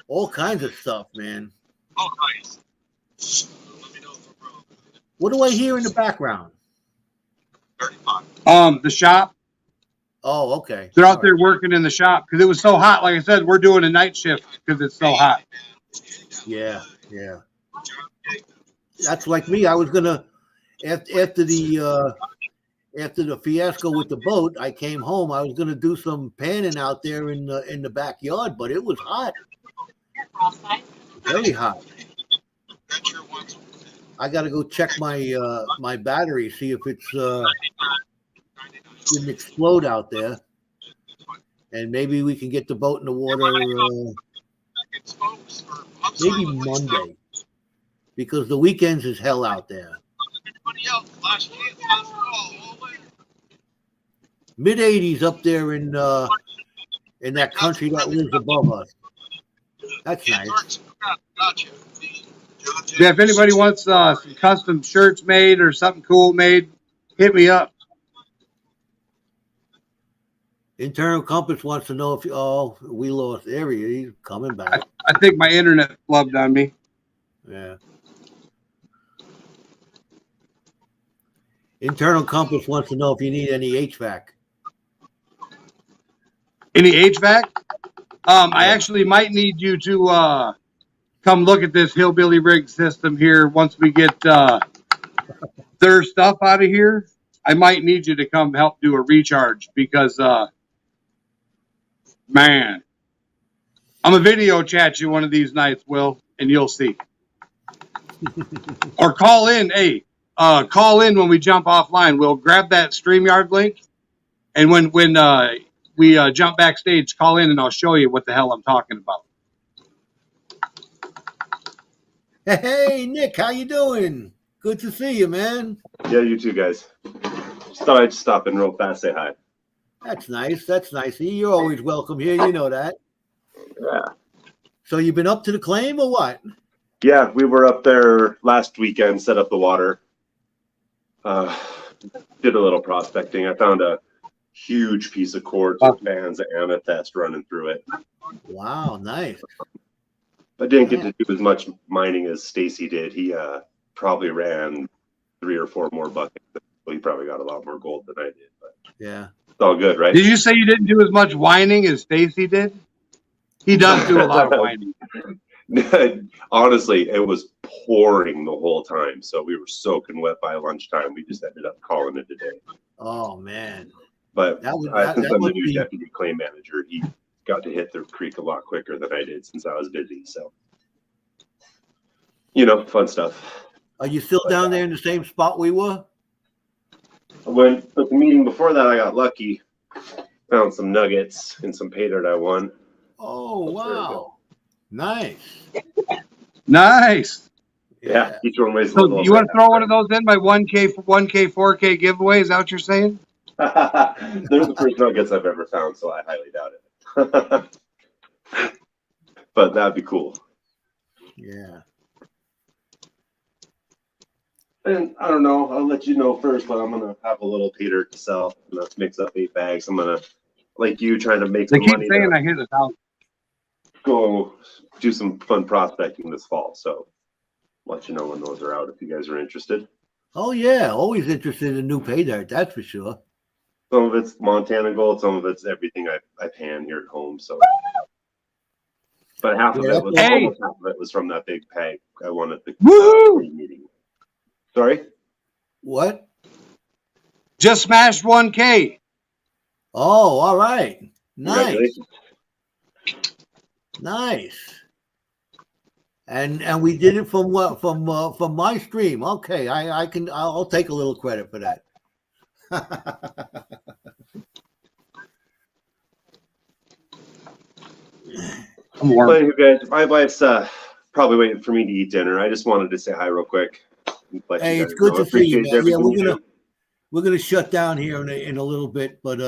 all kinds of stuff, man. Oh, nice. Let me know if I'm wrong. What do I hear in the background? 35. The shop. Oh, okay. They're out All there right. working in the shop because it was so hot. Like I said, we're doing a night shift because it's so hot. Yeah, yeah. That's like me. I was gonna after the fiasco with the boat, I came home. I was gonna do some panning out there in the backyard, but it was hot. Very hot. I gotta go check my my battery, see if it's didn't explode out there, and maybe we can get the boat in the water maybe Monday, because the weekends is hell out there. Mid 80s up there in that country that lives above us. That's nice. Yeah, if anybody wants some custom shirts made or something cool made, hit me up. Internal Compass wants to know if we lost area. He's coming back. I think my internet flubbed on me. Yeah. Internal Compass wants to know if you need any HVAC. Any HVAC? I actually might need you to come look at this hillbilly rig system here once we get their stuff out of here. I might need you to come help do a recharge because, man, I'm a video chat you one of these nights, Will, and you'll see. Or call in. Hey, call in when we jump offline. We'll grab that StreamYard link, and when we jump backstage, call in and I'll show you what the hell I'm talking about. Hey, Nick, how you doing? Good to see you, man. Yeah, you too, guys. Just thought I'd stop in real fast, say hi. That's nice. That's nice. You're always welcome here. You know that. Yeah. So you've been up to the claim or what? Yeah, we were up there last weekend, set up the water. Did a little prospecting. I found a huge piece of quartz with bands of amethyst running through it. Wow, nice. I didn't get to do as much mining as Stacy did. He probably ran 3 or 4 more buckets. Well, he probably got a lot more gold than I did. But Yeah. it's all good, right? Did you say you didn't do as much whining as Stacy did? He does do a lot of whining. Honestly, it was pouring the whole time, so we were soaking wet by lunchtime. We just ended up calling it a day. Oh man. But That would- since that I'm the would new be- deputy claim manager, he got to hit the creek a lot quicker than I did since I was busy. So, fun stuff. Are you still down there in the same spot we were? When at the meeting before that, I got lucky. Found some nuggets and some pay dirt I won. Oh wow. Nice. Nice. Yeah, each one weighs a So little. you want to throw one of those in my 1K, 4K giveaway? Is that what you're saying? They're the first nuggets I've ever found, so I highly doubt it. But that'd be cool. Yeah. And I don't know, I'll let you know first, but I'm gonna have a little pay dirt to sell. Let's mix up 8 bags. I'm gonna, like you, trying to make They some keep money saying to I hit 1,000. go do some fun prospecting this fall. So let you know when those are out if you guys are interested. Oh yeah, always interested in new pay dirt, that's for sure. Some of it's Montana gold, some of it's everything I pan here at home. So, but half of Yeah, it was Hey. almost half of it was from that big peg I won at the Woo! meeting. Sorry. What? Just smashed 1K. Oh, all right. Nice. Congratulations. Nice. And we did it from what? From my stream. Okay, I'll take a little credit for that. I'm warm. Well, you guys, my wife's probably waiting for me to eat dinner. I just wanted to say hi real quick. Let Hey, you it's guys good know. to see you, Appreciate man. Yeah, everything you do. we're gonna shut down here in a little bit, but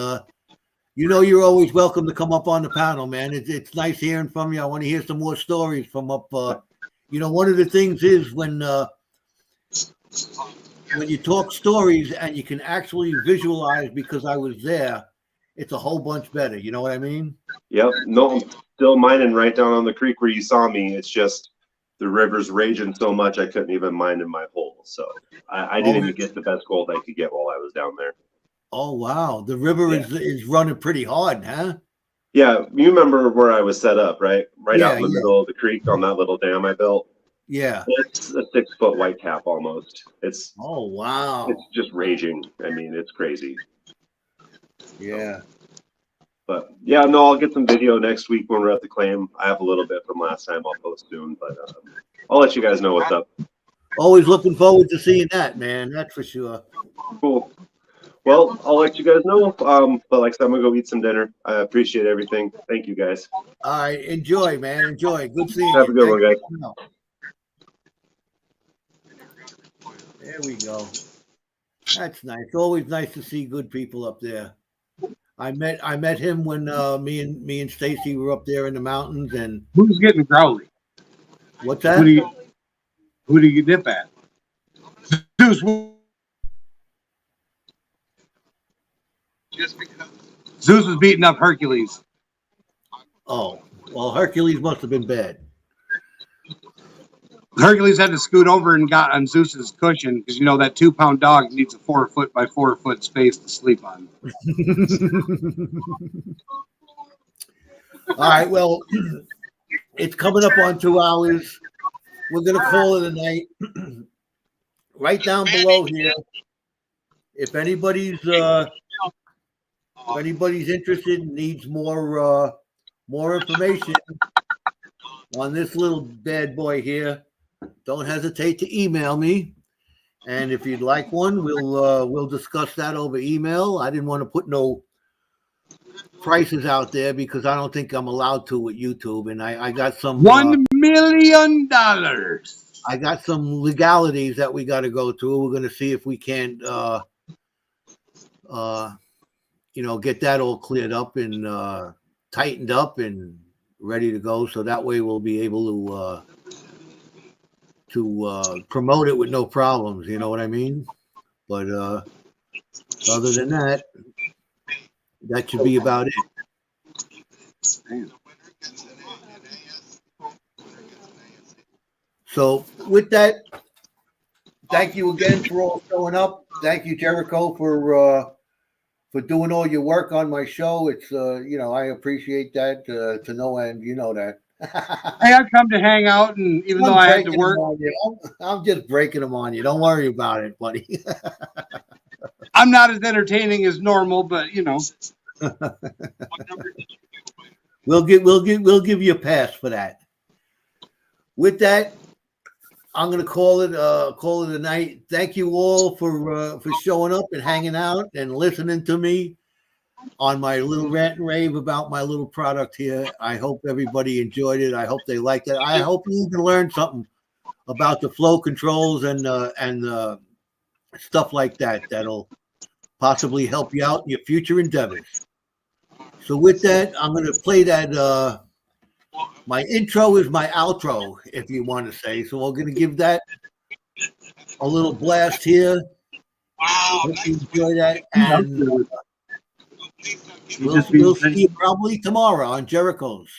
you know you're always welcome to come up on the panel, man. It's nice hearing from you. I want to hear some more stories from up. You know, one of the things is when you talk stories and you can actually visualize because I was there, it's a whole bunch better. You know what I mean? Yep. No, I'm still mining right down on the creek where you saw me. It's just the river's raging so much I couldn't even mine in my hole. So I didn't even get the best gold I could get while I was down there. Oh wow, the river is running pretty hard, huh? Yeah, you remember where I was set up, right? Right out in the Yeah. middle of the creek on that little dam I built. Yeah. It's a 6-foot white cap almost. It's Oh wow. just raging. I mean, it's crazy. Yeah. But yeah, no, I'll get some video next week when we're at the claim. I have a little bit from last time. I'll post soon, but I'll let you guys know what's up. Always looking forward to seeing that, man. That's for sure. Cool. Well, I'll let you guys know. But like I said, I'm gonna go eat some dinner. I appreciate everything. Thank you guys. All right, enjoy, man. Enjoy. Good seeing Have you. a good one, guys. There we go. That's nice. Always nice to see good people up there. I met him when me and Stacy were up there in the mountains. And Who's getting growly? what's Who that? do you dip at? Zeus, Just because. Zeus was beating up Hercules. Oh, well, Hercules must have been bad. Hercules had to scoot over and got on Zeus's cushion because you know that 2-pound dog needs a 4-foot by 4-foot space to sleep on. All right, well, it's coming up on 2 hours. We're gonna call it a night. Right down below here, if anybody's interested and needs more information on this little bad boy here, don't hesitate to email me. And if you'd like one, we'll discuss that over email. I didn't want to put no prices out there because I don't think I'm allowed to with YouTube, and I got some $1 million. I got some legalities that we got to go through. We're going to see if we can't, get that all cleared up and tightened up and ready to go. So that way we'll be able to promote it with no problems. You know what I mean? But other than that, that should be about it. So with that, thank you again for all showing up. Thank you, Jericho, for doing all your work on my show. It's I appreciate that to no end. You know that. Hey, I've come to hang out, and even though I had to work, I'm just breaking them on you. Don't worry about it, buddy. I'm not as entertaining as normal, but you know. We'll give you a pass for that. With that, I'm gonna call it a night. Thank you all for showing up and hanging out and listening to me on my little rant and rave about my little product here. I hope everybody enjoyed it. I hope they liked it. I hope you even learned something about the flow controls and stuff like that. That'll possibly help you out in your future endeavors. So with that, I'm going to play that. My intro is my outro, if you want to say. So we're going to give that a little blast here. Hope you enjoy that. And we'll see you probably tomorrow on Jericho's.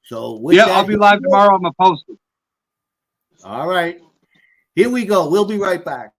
So with that, I'll be live tomorrow. I'm a poster. All right. Here we go. We'll be right back.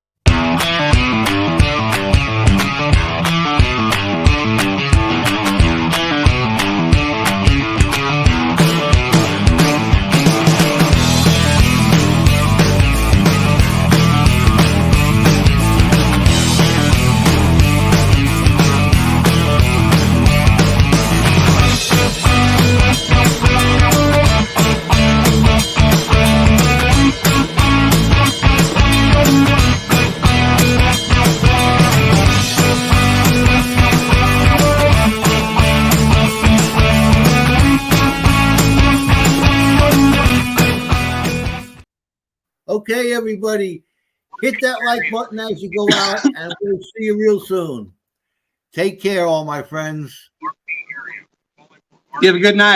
Okay, everybody, hit that like button as you go out, and we'll see you real soon. Take care, all my friends. You have a good night.